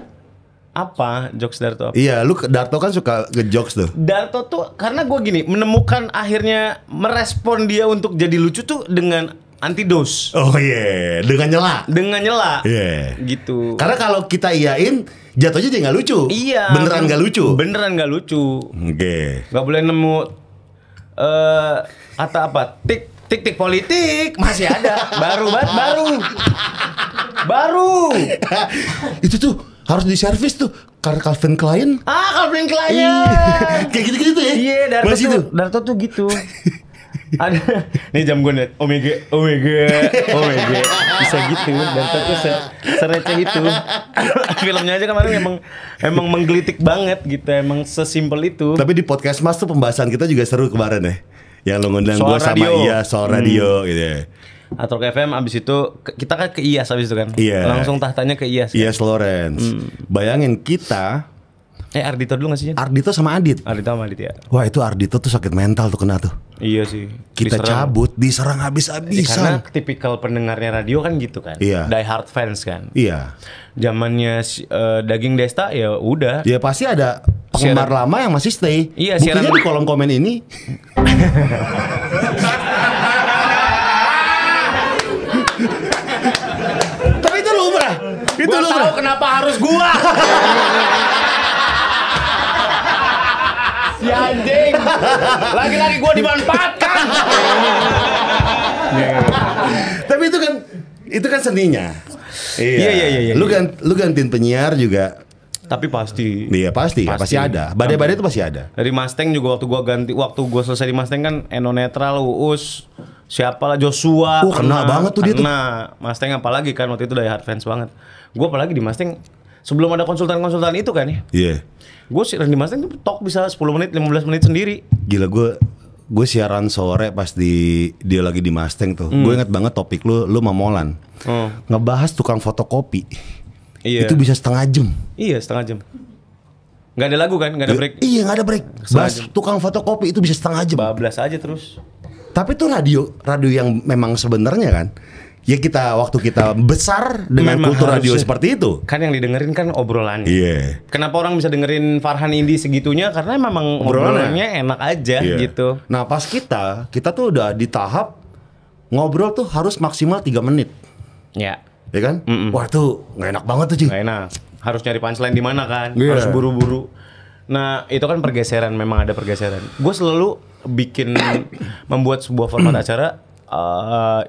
Apa jokes Darto? Iya, lu Darto kan suka nge-jokes tuh. Darto tuh karena gue gini, menemukan akhirnya merespon dia untuk jadi lucu tuh dengan antidos. Oh iya, dengan nyela. Iya. Gitu. Karena kalau kita iyain, jatuhnya dia nggak lucu. Iya. Beneran nggak lucu. Oke. Nggak boleh nemu kata apa? Tik politik masih ada. Baru. Itu tuh harus diservis tuh. Karena Calvin Klein. Calvin Klein. Kayak gitu-gitu ya. Iya, Darto tuh gitu. Ada nih jam gue net Omega bisa gitu. Darto tuh sereceh itu. Filmnya aja kemarin emang menggelitik banget gitu. Emang sesimpel itu. Tapi di podcast Mas tuh pembahasan kita juga seru kemarin ya. Yang lo ngundang gue sama soal radio gitu ya. Hard Rock FM abis itu kita kan ke IAS abis itu kan. Iya. Langsung tahtanya ke IAS. IAS Lawrence. Bayangin kita Ardito dulu gak sih? Ardito sama Adit. Ardito sama Adit ya. Wah itu Ardito tuh sakit mental tuh kena tuh. Iya sih. Kita cabut, diserang Karena habis-habisan. tipikal pendengarnya radio kan gitu kan. Iya. Die hard fans kan. Iya. Zamannya Daging Desta ya udah. Ya pasti ada penggemar lama yang masih stay. Iya, buktinya siaran- di kolom komen ini. Tapi itu lumrah. Itu Gua lumrah. tahu kenapa harus gua. Si anjing. Lagi-lagi gua dimanfaatkan. Tapi itu kan seninya. Iya. Lu gantiin penyiar juga. Tapi pasti. Iya pasti ada. Badai-badai itu pasti ada. Dari Mustang juga waktu gua selesai di Mustang kan Eno Netral, Uus, siapalah Joshua. Kena banget tuh dia tuh. Kena. Mustang apalagi kan waktu itu die hard fans banget. Gua apalagi di Mustang sebelum ada konsultan-konsultan itu kan ya. Iya. Gue di Mustang tuh talk bisa 10 menit, 15 menit sendiri. Gila gue siaran sore pas dia lagi di Mustang tuh. Gue inget banget topik lu sama Molan. Ngebahas tukang fotokopi. Iya. Itu bisa setengah jam. Iya, setengah jam. Gak ada lagu kan? Gak ada break. Iya gak ada break. Bahas tukang fotokopi itu bisa setengah jam. Bablas aja terus. Tapi itu radio yang memang sebenarnya kan. Ya waktu kita besar dengan Memang kultur radio harusnya. seperti itu. Kan yang didengerin kan obrolannya. Iya. Kenapa orang bisa dengerin Farhan Indi segitunya? Karena memang obrolannya enak aja Iya. gitu. Nah pas kita tuh udah di tahap ngobrol tuh harus maksimal 3 menit. Ya. Ya kan? Wah tuh gak enak banget tuh Ci. Gak enak. Harus nyari punchline di mana kan? Iya. Harus buru-buru. Nah itu kan pergeseran, memang ada pergeseran. Gue selalu membuat sebuah format acara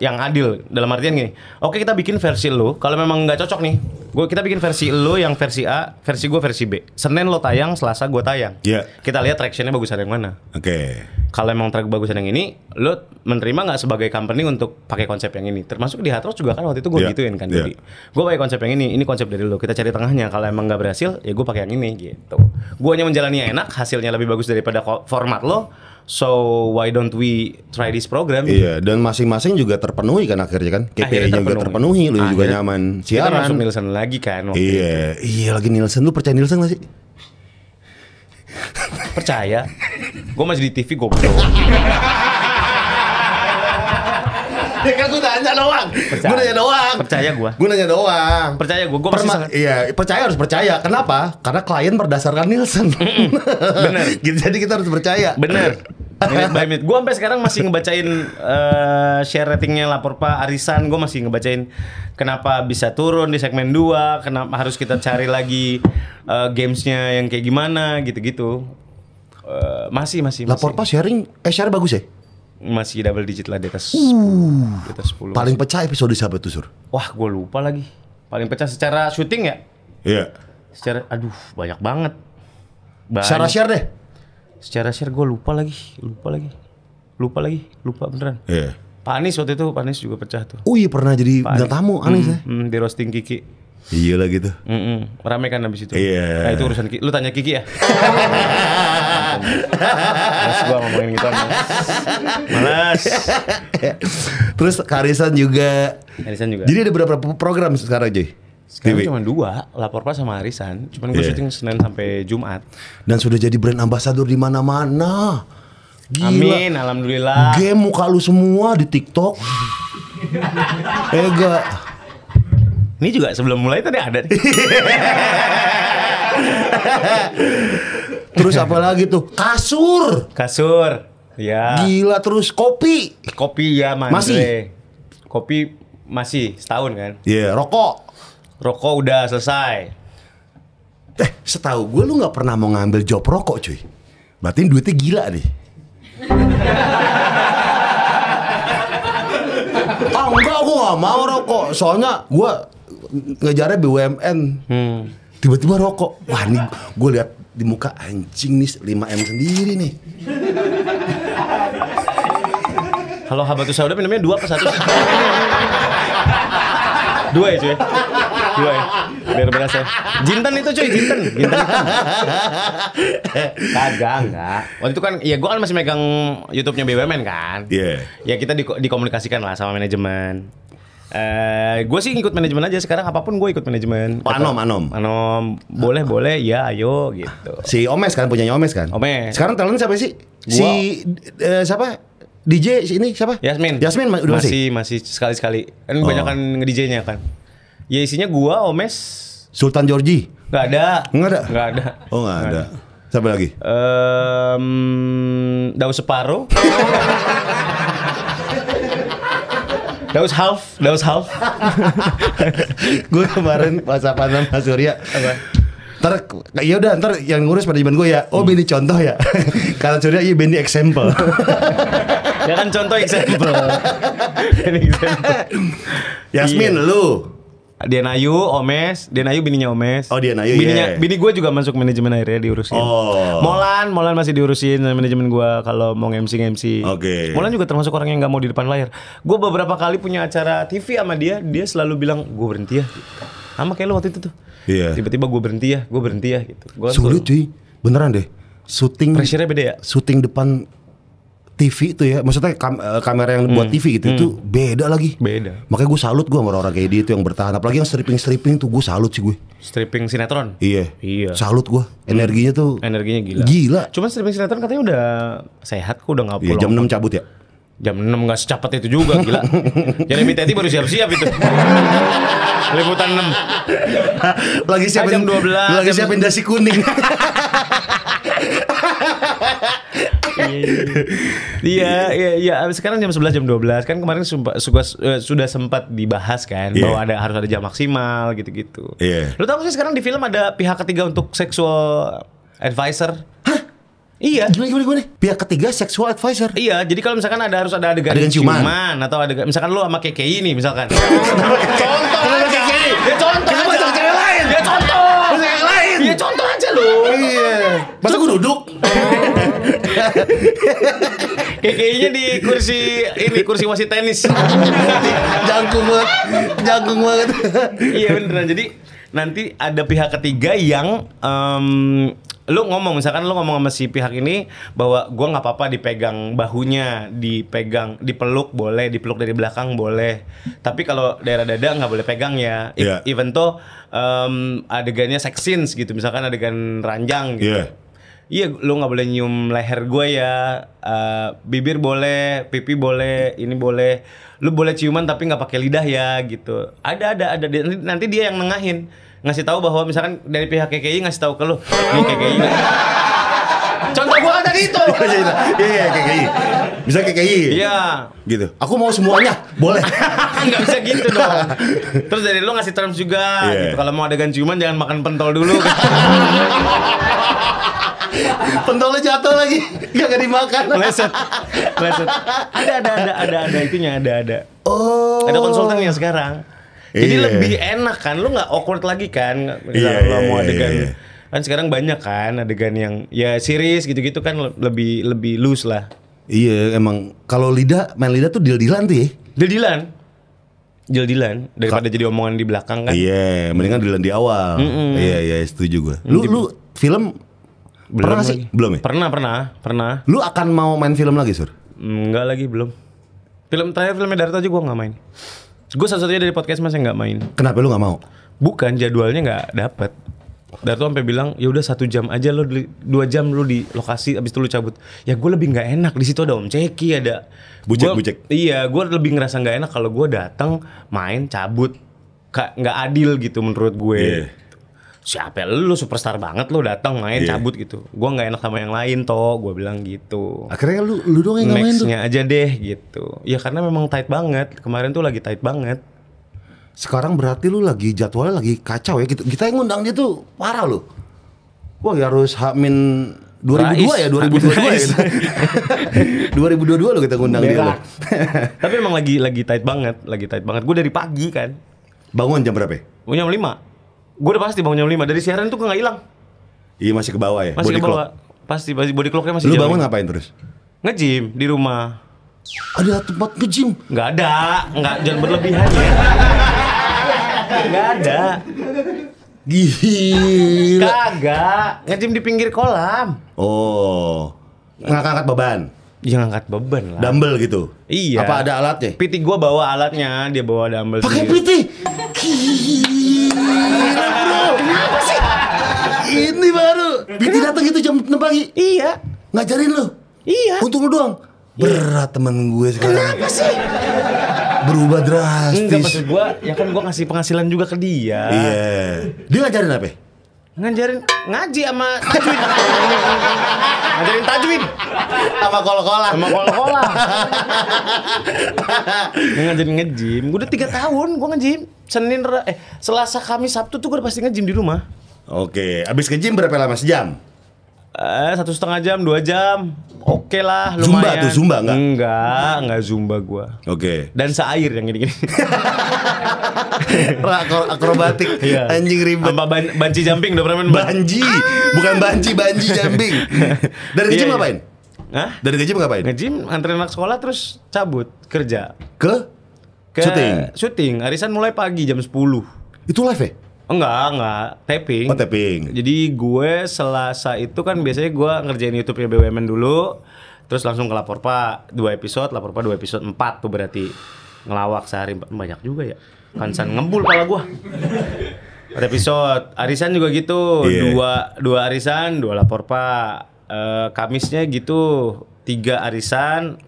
yang adil, dalam artian gini. Oke kita bikin versi lo, kalau memang nggak cocok nih, kita bikin versi lo yang versi A, versi gue versi B. Senin lo tayang, Selasa gue tayang. Iya. Kita lihat tractionnya bagusan yang mana. Oke. Kalau emang track bagusan yang ini, lo menerima nggak sebagai company untuk pakai konsep yang ini? Termasuk di Hard Rock juga kan waktu itu gue Iya. gituin kan. Iya. Jadi gue pakai konsep yang ini konsep dari lo. Kita cari tengahnya. Kalau emang nggak berhasil, ya gue pakai yang ini gitu. Gue hanya menjalani yang enak, hasilnya lebih bagus daripada format lo. So why don't we try this program? Iya, dan masing-masing juga terpenuhi kan akhirnya kan. KPI-nya juga terpenuhi, lu juga nyaman Kita siaran. masuk Nielsen lagi kan. waktu itu. Iya lagi Nielsen. Lu percaya Nielsen gak sih? Percaya? Gue masih di TV goblok. Ya kan gue nanya doang. Gue nanya doang. Percaya gue. Gue nanya doang. Percaya gue masih sangat. Iya, harus percaya. Kenapa? Karena klien berdasarkan Nielsen. Bener. Gitu, jadi kita harus percaya. Bener. Minute by minute. Gue sampai sekarang masih ngebacain share ratingnya Lapor Pak Arisan. Gue masih ngebacain kenapa bisa turun di segmen 2. Kenapa harus kita cari lagi gamesnya yang kayak gimana gitu-gitu. Masih. Lapor Pak share bagus ya? Masih double digit lah di atas 10. Paling pecah episode siapa tuh, Sur? Wah, gue lupa lagi. Paling pecah secara syuting ya? Iya. Secara, aduh, banyak banget. Secara share deh. Secara share gue lupa lagi. Lupa beneran. Iya. Pak Anies waktu itu, Pak Anies juga pecah tuh. Oh iya pernah jadi bintang tamu Anies ya? Di roasting Kiki. Iya lah gitu. Rame kan abis itu. Iya. Nah itu urusan Kiki. Lu tanya Kiki ya? Males gua ngomongin gitu. Males. Terus Karisan juga. Arisan juga. Jadi ada berapa program sekarang, Joy? Sekarang TV. cuma 2, Lapor Pak sama Arisan. Cuman gue Iya. syuting Senin sampai Jumat. Dan sudah jadi brand ambassador di mana-mana. Gila. Amin, alhamdulillah. Game muka lu semua di TikTok. Enggak. Ini juga sebelum mulai tadi ada nih. Terus apa lagi tuh? Kasur. Kasur. Ya. Gila, terus kopi. Kopi ya Mandre. Masih? Kopi masih setahun kan. Iya, rokok. Rokok udah selesai. Setahu gue lu nggak pernah mau ngambil job rokok, cuy. Berarti duitnya gila nih. Enggak, gue gak mau rokok. Soalnya gue ngejarnya BUMN. Tiba-tiba rokok. Wah, nih gue lihat di muka anjing nih 5M sendiri nih. Kalau Habatus Sauda minumnya 2 apa 1? 2 ya cuy. 2 ya. Biar berasa. Jinten itu cuy, jinten hitam. Kagak, enggak. Waktu itu kan, ya gue kan masih megang YouTube-nya BUMN kan. Iya. Ya kita dikomunikasikan lah sama manajemen. Gue sih ngikut manajemen aja sekarang, apapun gue ikut manajemen. Anom, boleh, ya ayo gitu. Si Omes kan, punyanya Omes kan. Omes. Sekarang talent siapa sih? Siapa? DJ ini siapa? Yasmin udah masih sekali-sekali. Kan banyak kan nge-DJ-nya kan. Ya isinya gua, Omes, Sultan Georgie. Nggak ada. Oh nggak ada. Siapa lagi? Daus Separo. Daus half. Gue kemarin WhatsAppan sama Surya. Ntar yang ngurus manajemen gue ya. Oh Benny contoh ya. Kalau Surya iya Benny example. Ya kan contoh example. Yasmin lu. Dianayu, Omes, Dianayu bininya Omes. Oh Dianayu, Bini gue juga masuk manajemen akhirnya diurusin. Molan masih diurusin manajemen gue kalau mau MC. Oke. Molan juga termasuk orang yang nggak mau di depan layar. Gue beberapa kali punya acara TV sama dia selalu bilang gue berhenti ya. Sama kayak lo waktu itu tuh. Iya. Tiba-tiba gue berhenti ya gitu. Sulit cuy, beneran deh. Syuting. Pressure-nya beda ya. Syuting depan TV itu ya, maksudnya kamera yang buat TV gitu itu beda lagi. Beda. Makanya gue salut gue sama orang kayak dia itu yang bertahan. Apalagi yang stripping tuh gue salut sih gue. Stripping sinetron. Iya. Salut gue. Energinya gila. Gila. Cuman stripping sinetron katanya udah sehat kok, udah nggak pulang. Iya, jam 6 cabut ya. Jam 6 nggak secepat itu juga, gila. Jeremy Teti baru siap-siap itu. Liputan 6. Lagi siapin jam 12. Lagi siapin dasi kuning. Iya. Sekarang jam 11 jam 12 kan kemarin sudah sempat dibahas kan bahwa harus ada jam maksimal gitu-gitu. Iya. Lu tahu sih sekarang di film ada pihak ketiga untuk sexual advisor. Hah? Iya. Gimana? Pihak ketiga sexual advisor. Iya, jadi kalau misalkan harus ada adegan ciuman atau adegan misalkan lu sama KKI nih misalkan. Contoh aja. Ya contoh aja. Cewek lain. Ya contoh. Cewek lain. Ya contoh aja lu. Iya. Masa gue duduk? KKI-nya di kursi wasit tenis. Jagung banget. Iya beneran. Jadi nanti ada pihak ketiga yang lu ngomong sama si pihak ini bahwa gua nggak apa-apa dipegang bahunya, dipeluk boleh, dipeluk dari belakang boleh, tapi kalau daerah dada nggak boleh pegang ya. Even tuh adegannya sex scenes gitu, misalkan adegan ranjang gitu. Iya, lu nggak boleh nyium leher gue ya, bibir boleh, pipi boleh, ini boleh. Lu boleh ciuman tapi nggak pakai lidah ya gitu. Ada. Nanti dia yang nengahin, ngasih tahu bahwa misalkan dari pihak KKI ngasih tahu ke lu, nih KKI. Contoh gua kan tadi itu. Iya, KKI. Bisa KKI. Iya. Gitu. Aku mau semuanya, boleh. Nggak bisa gitu dong. Terus dari lu ngasih terms juga gitu. Kalau mau adegan ciuman jangan makan pentol dulu. Pentolnya jatuh lagi, gak dimakan. Meleset. Ada itunya, ada. Oh. Ada konsultannya sekarang. Jadi lebih enak kan, lu nggak awkward lagi kan. Kalau mau adegan kan sekarang banyak kan adegan yang ya series gitu-gitu kan lebih loose lah. Iya, emang kalau main lidah tuh deal-dealan tuh ya. Deal-dealan daripada jadi omongan di belakang kan. Iya, mendingan dealan di awal. Iya, setuju gue. Lu film pernah sih? Belum ya? Pernah. Lu akan mau main film lagi, Sur? Enggak lagi, belum. Filmnya Darto aja gue nggak main. Gue satu-satunya dari podcast mas yang nggak main. Kenapa lu nggak mau? Bukan, jadwalnya nggak dapet. Darto sampai bilang ya udah 1 jam aja lo, 2 jam lo di lokasi, abis itu lo cabut. Ya gue lebih nggak enak, di situ ada Om Ceki, ada Bucek. Iya, gue lebih ngerasa nggak enak kalau gue datang main cabut, nggak adil gitu menurut gue. Yeah. Siapa lu superstar banget lo datang main cabut gitu. Gue nggak enak sama yang lain toh, gue bilang gitu. Akhirnya lu doang yang nggak main tuh. Nextnya aja deh gitu. Ya karena memang tight banget. Kemarin tuh lagi tight banget. Sekarang berarti lu lagi jadwalnya lagi kacau ya. Kita yang ngundang dia tuh parah lu. Wah ya harus H-min 2002 ya, 2022 ya gitu. 2022 lo kita ngundang dia lo. Tapi emang lagi tight banget, Gue dari pagi kan. Bangun jam berapa? Jam 5. Gue udah pasti bangun jam 5. Dari siaran tuh nggak hilang. Iya masih ke bawah ya. Masih ke bawah. Pasti body clocknya masih. Lu bangun ngapain terus? Nge-gym di rumah. Ada tempat nge-gym? Nggak ada, jangan berlebihan ya. Nggak ada. Gila. Kagak, nge-gym di pinggir kolam. Oh, ngangkat beban. Ya ngangkat beban lah. Dumbbell gitu. Iya. Apa ada alatnya? PT gue bawa alatnya, dia bawa dumbbell Pakai sendiri. PT. Gila bro. Kenapa sih? Ini baru. PT datang itu jam 6 pagi. Iya. Ngajarin lu. Iya. Untuk lu doang. Berat temen gue sekarang. Kenapa sih? Berubah drastis. Enggak, maksud gue, ya kan gue kasih penghasilan juga ke dia. Iya. Dia ngajarin apa? Ngajarin ngaji sama tajwid. Ngajarin tajwid Sama kol-kolan. sama kol-kolan. Dia ngajarin nge-gym. Gue udah 3 tahun gue nge-gym. Selasa, Kamis, Sabtu tuh gue udah pasti nge-gym di rumah. Oke, abis ke gym berapa lama? Sejam? 1,5 jam, 2 jam. Oke lah, Zumba lumayan. tuh, Zumba nggak? Enggak Zumba gue. Oke. Dan seair yang gini-gini. Akrobatik. Iya. Anjing ribet. Sama banci jumping udah pernah main? Banji. Bukan banji jumping. Dari ke Iya, gym iya. ngapain? Hah? Dari ke gym ngapain? Nge-gym, anterin anak sekolah terus cabut kerja. Ke syuting. Syuting. Arisan mulai pagi jam 10. Itu live ya? Enggak, taping. Oh, taping. Jadi gue Selasa itu kan biasanya gue ngerjain YouTube-nya BUMN dulu, terus langsung ke Lapor Pak 2 episode, Lapor Pak 2 episode 4 tuh berarti ngelawak sehari banyak juga ya. Kansan ngebul pala gue. 4 episode, arisan juga gitu, Iya. dua arisan, 2 Lapor Pak. Kamisnya gitu 3 arisan,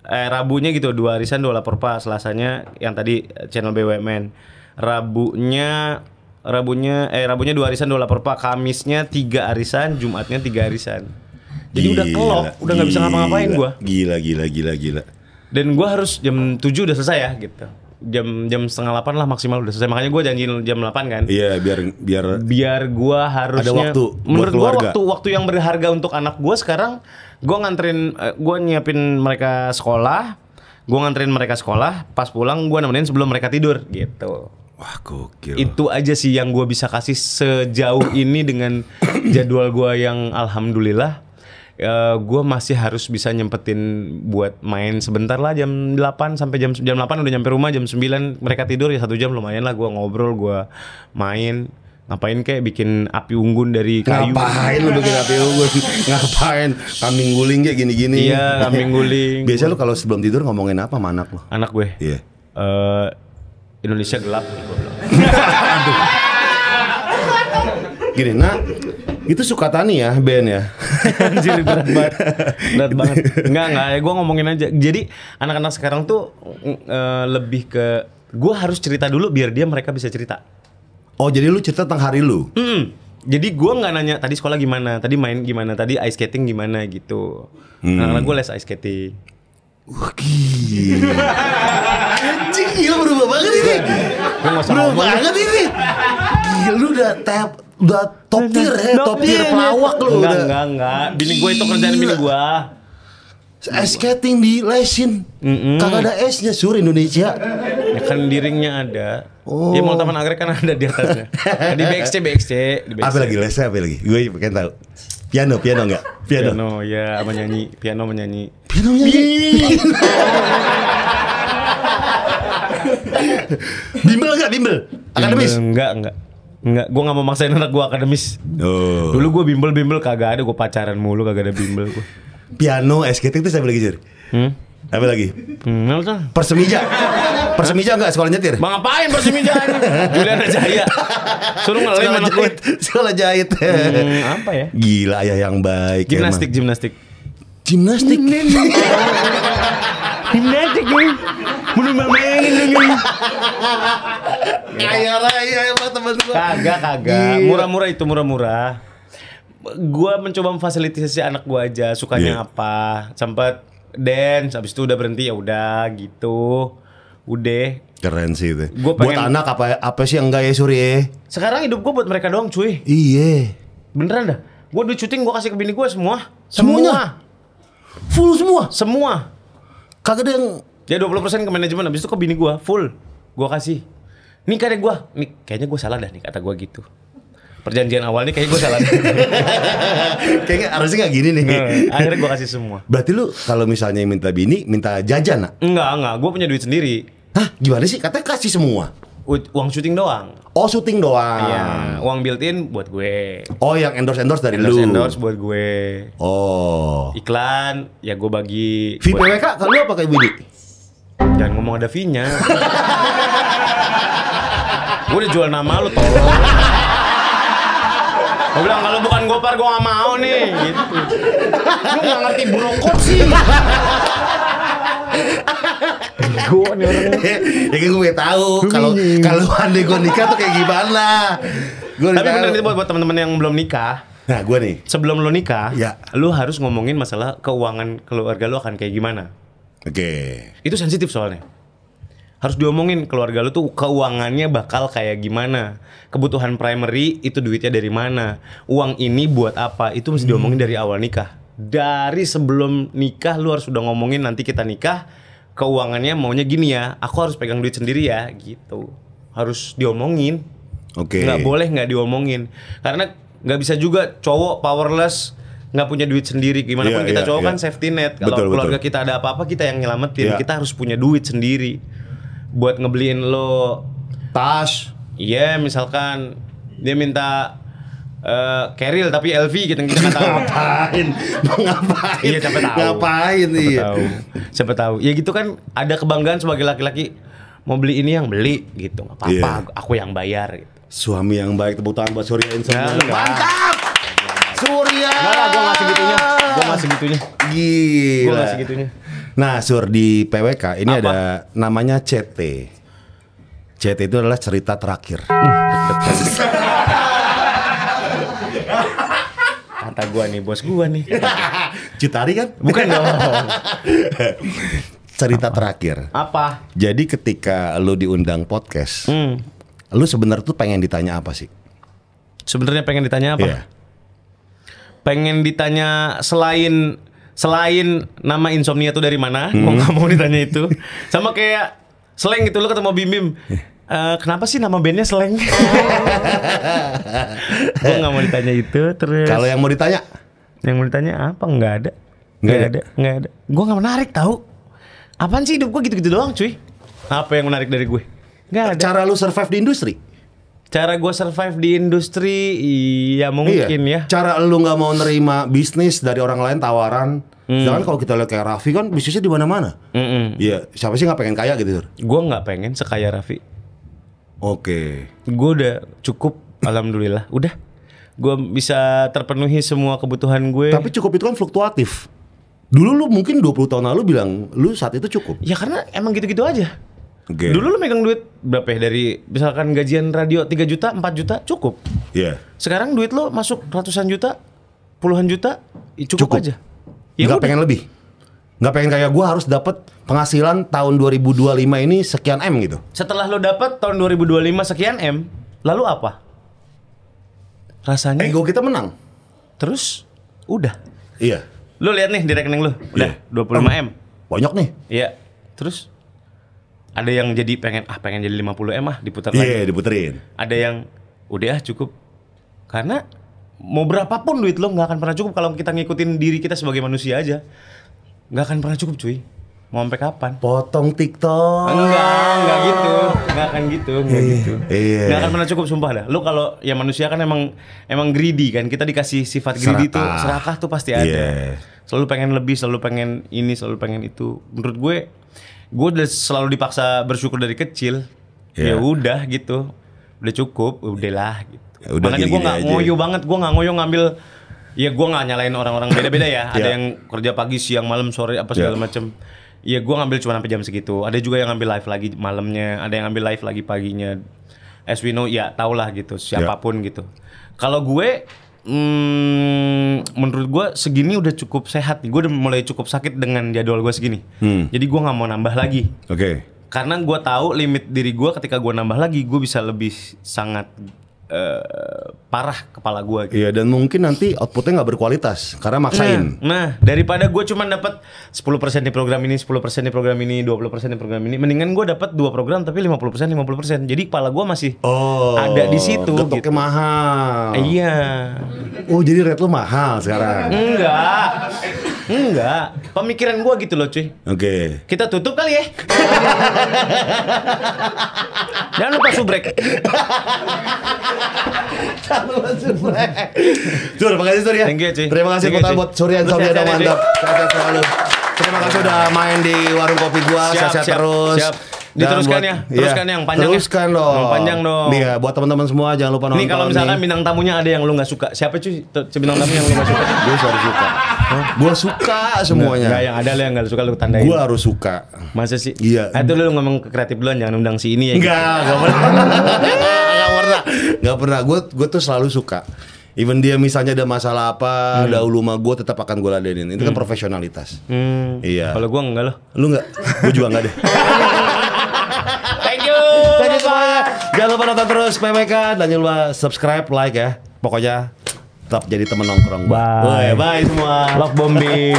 Rabunya gitu 2 arisan 2 Lapor Pak, Selasanya yang tadi channel BUMN. Rabunya 2 arisan 2 Lapor Pak, Kamisnya 3 arisan, Jumatnya 3 arisan. Jadi udah kelok, udah nggak bisa ngapa-ngapain gua. Gila. Dan gua harus jam 7 udah selesai ya gitu. Jam setengah 8 lah maksimal udah selesai. Makanya gua janjiin jam 8 kan. Iya, Biar gua harusnya ada waktu buat menurut gua keluarga. waktu yang berharga untuk anak gua sekarang. Gua nganterin, gua nyiapin mereka sekolah, pas pulang gua nemenin sebelum mereka tidur gitu. Wah, gokil. Itu aja sih yang gue bisa kasih sejauh ini dengan jadwal gue yang alhamdulillah gue masih harus bisa nyempetin buat main sebentar lah jam 8 sampai jam 8 udah nyampe rumah, jam 9 mereka tidur ya 1 jam lumayan lah gue ngobrol, gue main. Ngapain kayak bikin api unggun dari kayu. Ngapain lu bikin api unggun? Ngapain? Kambing guling kayak gini-gini. Iya, kambing guling. Biasa lu kalau sebelum tidur ngomongin apa sama anak lu? Anak gue. Iya. Indonesia gelap. Gini, nah itu Sukatani ya, band ya. Anjir berat banget. Enggak, gue ngomongin aja. Jadi anak-anak sekarang tuh lebih ke gue harus cerita dulu biar mereka bisa cerita. Oh, jadi lu cerita tentang hari lu? Jadi gue nggak nanya tadi sekolah gimana, tadi main gimana, tadi ice skating gimana gitu. Anak-anak gue les ice skating. Wah, gila. Anjing, gila berubah banget ini. Berubah banget ini. Gila, lu udah top tier ya, top tier pelawak lu udah. Enggak. Bini gue itu kerjaan bini gue. Ice skating di lesin. Kagak ada esnya, Sur, Indonesia. Ya kan di ringnya ada. Oh. Ya mau Taman Anggrek kan ada di atasnya. Di BXC. Apa lagi lesnya, apa lagi? Gue pengen tahu. Piano enggak? Piano ya, menyanyi. Piano menyanyi. Piano nyanyi. Bimbel enggak? Akademis? Enggak. Gue gak mau maksain anak gue akademis. Oh. Dulu gue bimbel kagak ada. Gue pacaran mulu kagak ada bimbel gue. Piano, ice skating itu apa lagi, Sir? Apa lagi? Persemija enggak sekolah nyetir? Bang ngapain Persemija ini? Juliana Jaya. Suruh ngelem anak gue. Sekolah jahit. Apa ya? Gila, ayah yang baik. Gimnastik. Gimnastik. Gimnastik nih. Mau main nih. Kaya raya emang temen gua. Kagak. Murah-murah. Gua mencoba memfasilitasi anak gua aja, sukanya apa. Sempat dance, habis itu udah berhenti ya udah gitu. Udah. Keren sih itu. Buat anak apa sih yang enggak ya, Suri? Sekarang hidup gua buat mereka doang, cuy. Iya. Beneran dah. Gua duit syuting gua kasih ke bini gua semua. Semuanya? Full semua? Semua. Kagak ada yang Ya 20% ke manajemen, habis itu ke bini gua full. Gua kasih. Nih kayaknya gua salah dah nih kata gua gitu. Perjanjian awal nih kayaknya gua salah. kayaknya harusnya nggak gini nih. Akhirnya gua kasih semua. Berarti lu kalau misalnya minta bini, minta jajan, nak? Enggak. Gua punya duit sendiri. Hah? Gimana sih? Katanya kasih semua. Uang syuting doang. Oh, syuting doang. Iya, uang built-in buat gue. Oh, yang endorse dari lu. Endorse buat gue. Oh. Iklan ya gue bagi. VPWK kalau lu apa kayak Widi? Jangan ngomong ada fee-nya. Gue udah jual nama lu tolong. Gue bilang kalau bukan Gopar gue gak mau nih gitu. Lu gak ngerti brokot sih. Gue nih orang. Ya kan gue tahu kalau andai gue nikah tuh kayak gimana. Tapi bener itu buat teman-teman yang belum nikah. Nah, gue nih. Sebelum lo nikah, ya, lu harus ngomongin masalah keuangan keluarga lu akan kayak gimana. Oke. Itu sensitif soalnya. Harus diomongin keluarga lu tuh keuangannya bakal kayak gimana. Kebutuhan primary itu duitnya dari mana. Uang ini buat apa. Itu mesti diomongin dari awal nikah. Dari sebelum nikah lu harus udah ngomongin nanti kita nikah. Keuangannya maunya gini ya. Aku harus pegang duit sendiri ya gitu. Harus diomongin. Oke. Nggak boleh nggak diomongin. Karena nggak bisa juga cowok powerless nggak punya duit sendiri. Gimana pun kita cowok kan safety net. Kalau keluarga kita ada apa-apa kita yang nyelamatin. Kita harus punya duit sendiri. Buat ngebeliin lo tas. Iya, misalkan dia minta Keril tapi LV gitu kita nggak tahu. Ngapain? Iya, siapa tahu. Ngapain iya. Siapa tahu. Ya gitu kan ada kebanggaan sebagai laki-laki mau beli ini yang beli gitu. Nggak apa-apa, aku yang bayar gitu. Suami yang baik, tepuk tangan buat Surya Insomnia. Mantap. Surya. Enggak, gue nggak segitunya. Gila. Gue nggak segitunya. Nah, Sur, di PWK ini ada namanya CT. CT itu adalah cerita terakhir. Kata gua nih, bos gua nih. Citari kan? Bukan dong. Cerita terakhir. Apa? Jadi ketika lu diundang podcast, lu sebenarnya tuh pengen ditanya apa sih? Sebenarnya pengen ditanya apa? Iya. Pengen ditanya selain nama insomnia tuh dari mana? Gua nggak mau ditanya itu. Sama kayak Slang gitu, lu ketemu Bim Bim. Kenapa sih nama bandnya Slang? Gue nggak mau ditanya itu. Terus kalau yang mau ditanya apa? Nggak ada. Gue nggak menarik tahu. Apaan sih hidup gue gitu-gitu doang, cuy? Apa yang menarik dari gue? Nggak ada. Cara lu survive di industri? Cara gue survive di industri, iya mungkin ya. Cara lu nggak mau nerima bisnis dari orang lain tawaran. Jangan kalau kita lihat kayak Raffi kan bisnisnya di mana-mana. Iya, siapa sih nggak pengen kaya gitu? Gue nggak pengen sekaya Raffi. Oke. Gue udah cukup, alhamdulillah. Udah, gue bisa terpenuhi semua kebutuhan gue. Tapi cukup itu kan fluktuatif. Dulu lu mungkin 20 tahun lalu bilang lu saat itu cukup. Ya karena emang gitu-gitu aja. Okay. Dulu lu megang duit berapa ya? Dari misalkan gajian radio 3 juta, 4 juta cukup. Iya. Sekarang duit lu masuk ratusan juta, puluhan juta, cukup aja. Ya nggak pengen lebih. Nggak pengen kayak gue harus dapat penghasilan tahun 2025 ini sekian M gitu. Setelah lo dapat tahun 2025 sekian M, lalu apa? Rasanya ego kita menang. Terus udah. Iya. Lo lihat nih di rekening lo, udah 25 M. Banyak nih. Iya. Terus ada yang jadi pengen jadi 50 M diputar lagi. Iya, diputerin. Ada yang udah cukup. Karena mau berapapun duit lo nggak akan pernah cukup kalau kita ngikutin diri kita sebagai manusia aja. Nggak akan pernah cukup, cuy. Mau sampai kapan? Potong TikTok. Enggak gitu. Enggak akan gitu, Iya. Enggak akan pernah cukup, sumpah dah. Lu kalau ya manusia kan emang greedy kan. Kita dikasih sifat greedy tuh, serakah tuh pasti ada. Yeah. Selalu pengen lebih, selalu pengen ini, selalu pengen itu. Menurut gue udah selalu dipaksa bersyukur dari kecil. Ya udah gitu. Udah cukup, udahlah gitu. Ya udah, makanya gue nggak ngoyo banget, gue nggak ngoyo ngambil. Ya gue nggak nyalain orang-orang beda-beda ya. Ada yang kerja pagi, siang, malam, sore apa segala macem. Ya gue ngambil cuma sampai jam segitu. Ada juga yang ngambil live lagi malamnya. Ada yang ngambil live lagi paginya. As we know, ya tau lah gitu. Siapapun gitu. Kalau gue, menurut gue segini udah cukup sehat. Gue udah mulai cukup sakit dengan jadwal gue segini. Jadi gue nggak mau nambah lagi. Oke. Karena gue tahu limit diri gue ketika gue nambah lagi, gue bisa lebih sangat parah kepala gue gitu. Iya, dan mungkin nanti outputnya nggak berkualitas karena maksain. Nah, daripada gue cuma dapat 10% di program ini, 10% di program ini, 20% di program ini, mendingan gue dapat 2 program tapi 50%. Jadi kepala gue masih ada di situ. Getoknya gitu. Mahal. Iya. Oh, jadi rate lu mahal sekarang. Enggak. Enggak, pemikiran gua gitu loh cuy. Oke. Kita tutup kali ya. Jangan lupa subrek. Sur, makasih Sur ya. Thank you, cuy. Terima kasih Thank you, cuy. buat Surya Lu Insomnia sehat udah ya, mantap. Sehat selalu. Terima kasih udah main di warung kopi gua. Sehat terus. Siap. Diteruskan ya, teruskan yang panjang. Teruskan dong. Yang panjang dong. Iya, buat teman-teman semua jangan lupa nonton. Ini kalau misalkan bintang tamunya ada yang lu nggak suka, siapa cuy? Bintang tamu yang lu nggak suka? Gue harus suka. Gue suka semuanya. Enggak, yang ada lo yang nggak suka lu tandain. Gue harus suka. Masa sih? Iya. Itu lu ngomong ke kreatif duluan, jangan undang si ini ya. Enggak pernah. Enggak pernah. Gue tuh selalu suka. Even dia misalnya ada masalah apa, dahulu sama gue tetap akan gue ladenin. Itu kan profesionalitas. Iya. Kalau gua enggak loh. Lu enggak? Gue juga enggak deh. Thank you. Thank you semuanya. Jangan lupa nonton terus PMK dan jangan lupa subscribe, like ya. Pokoknya tetap jadi teman nongkrong. Bye. Bye semua. Love bombing.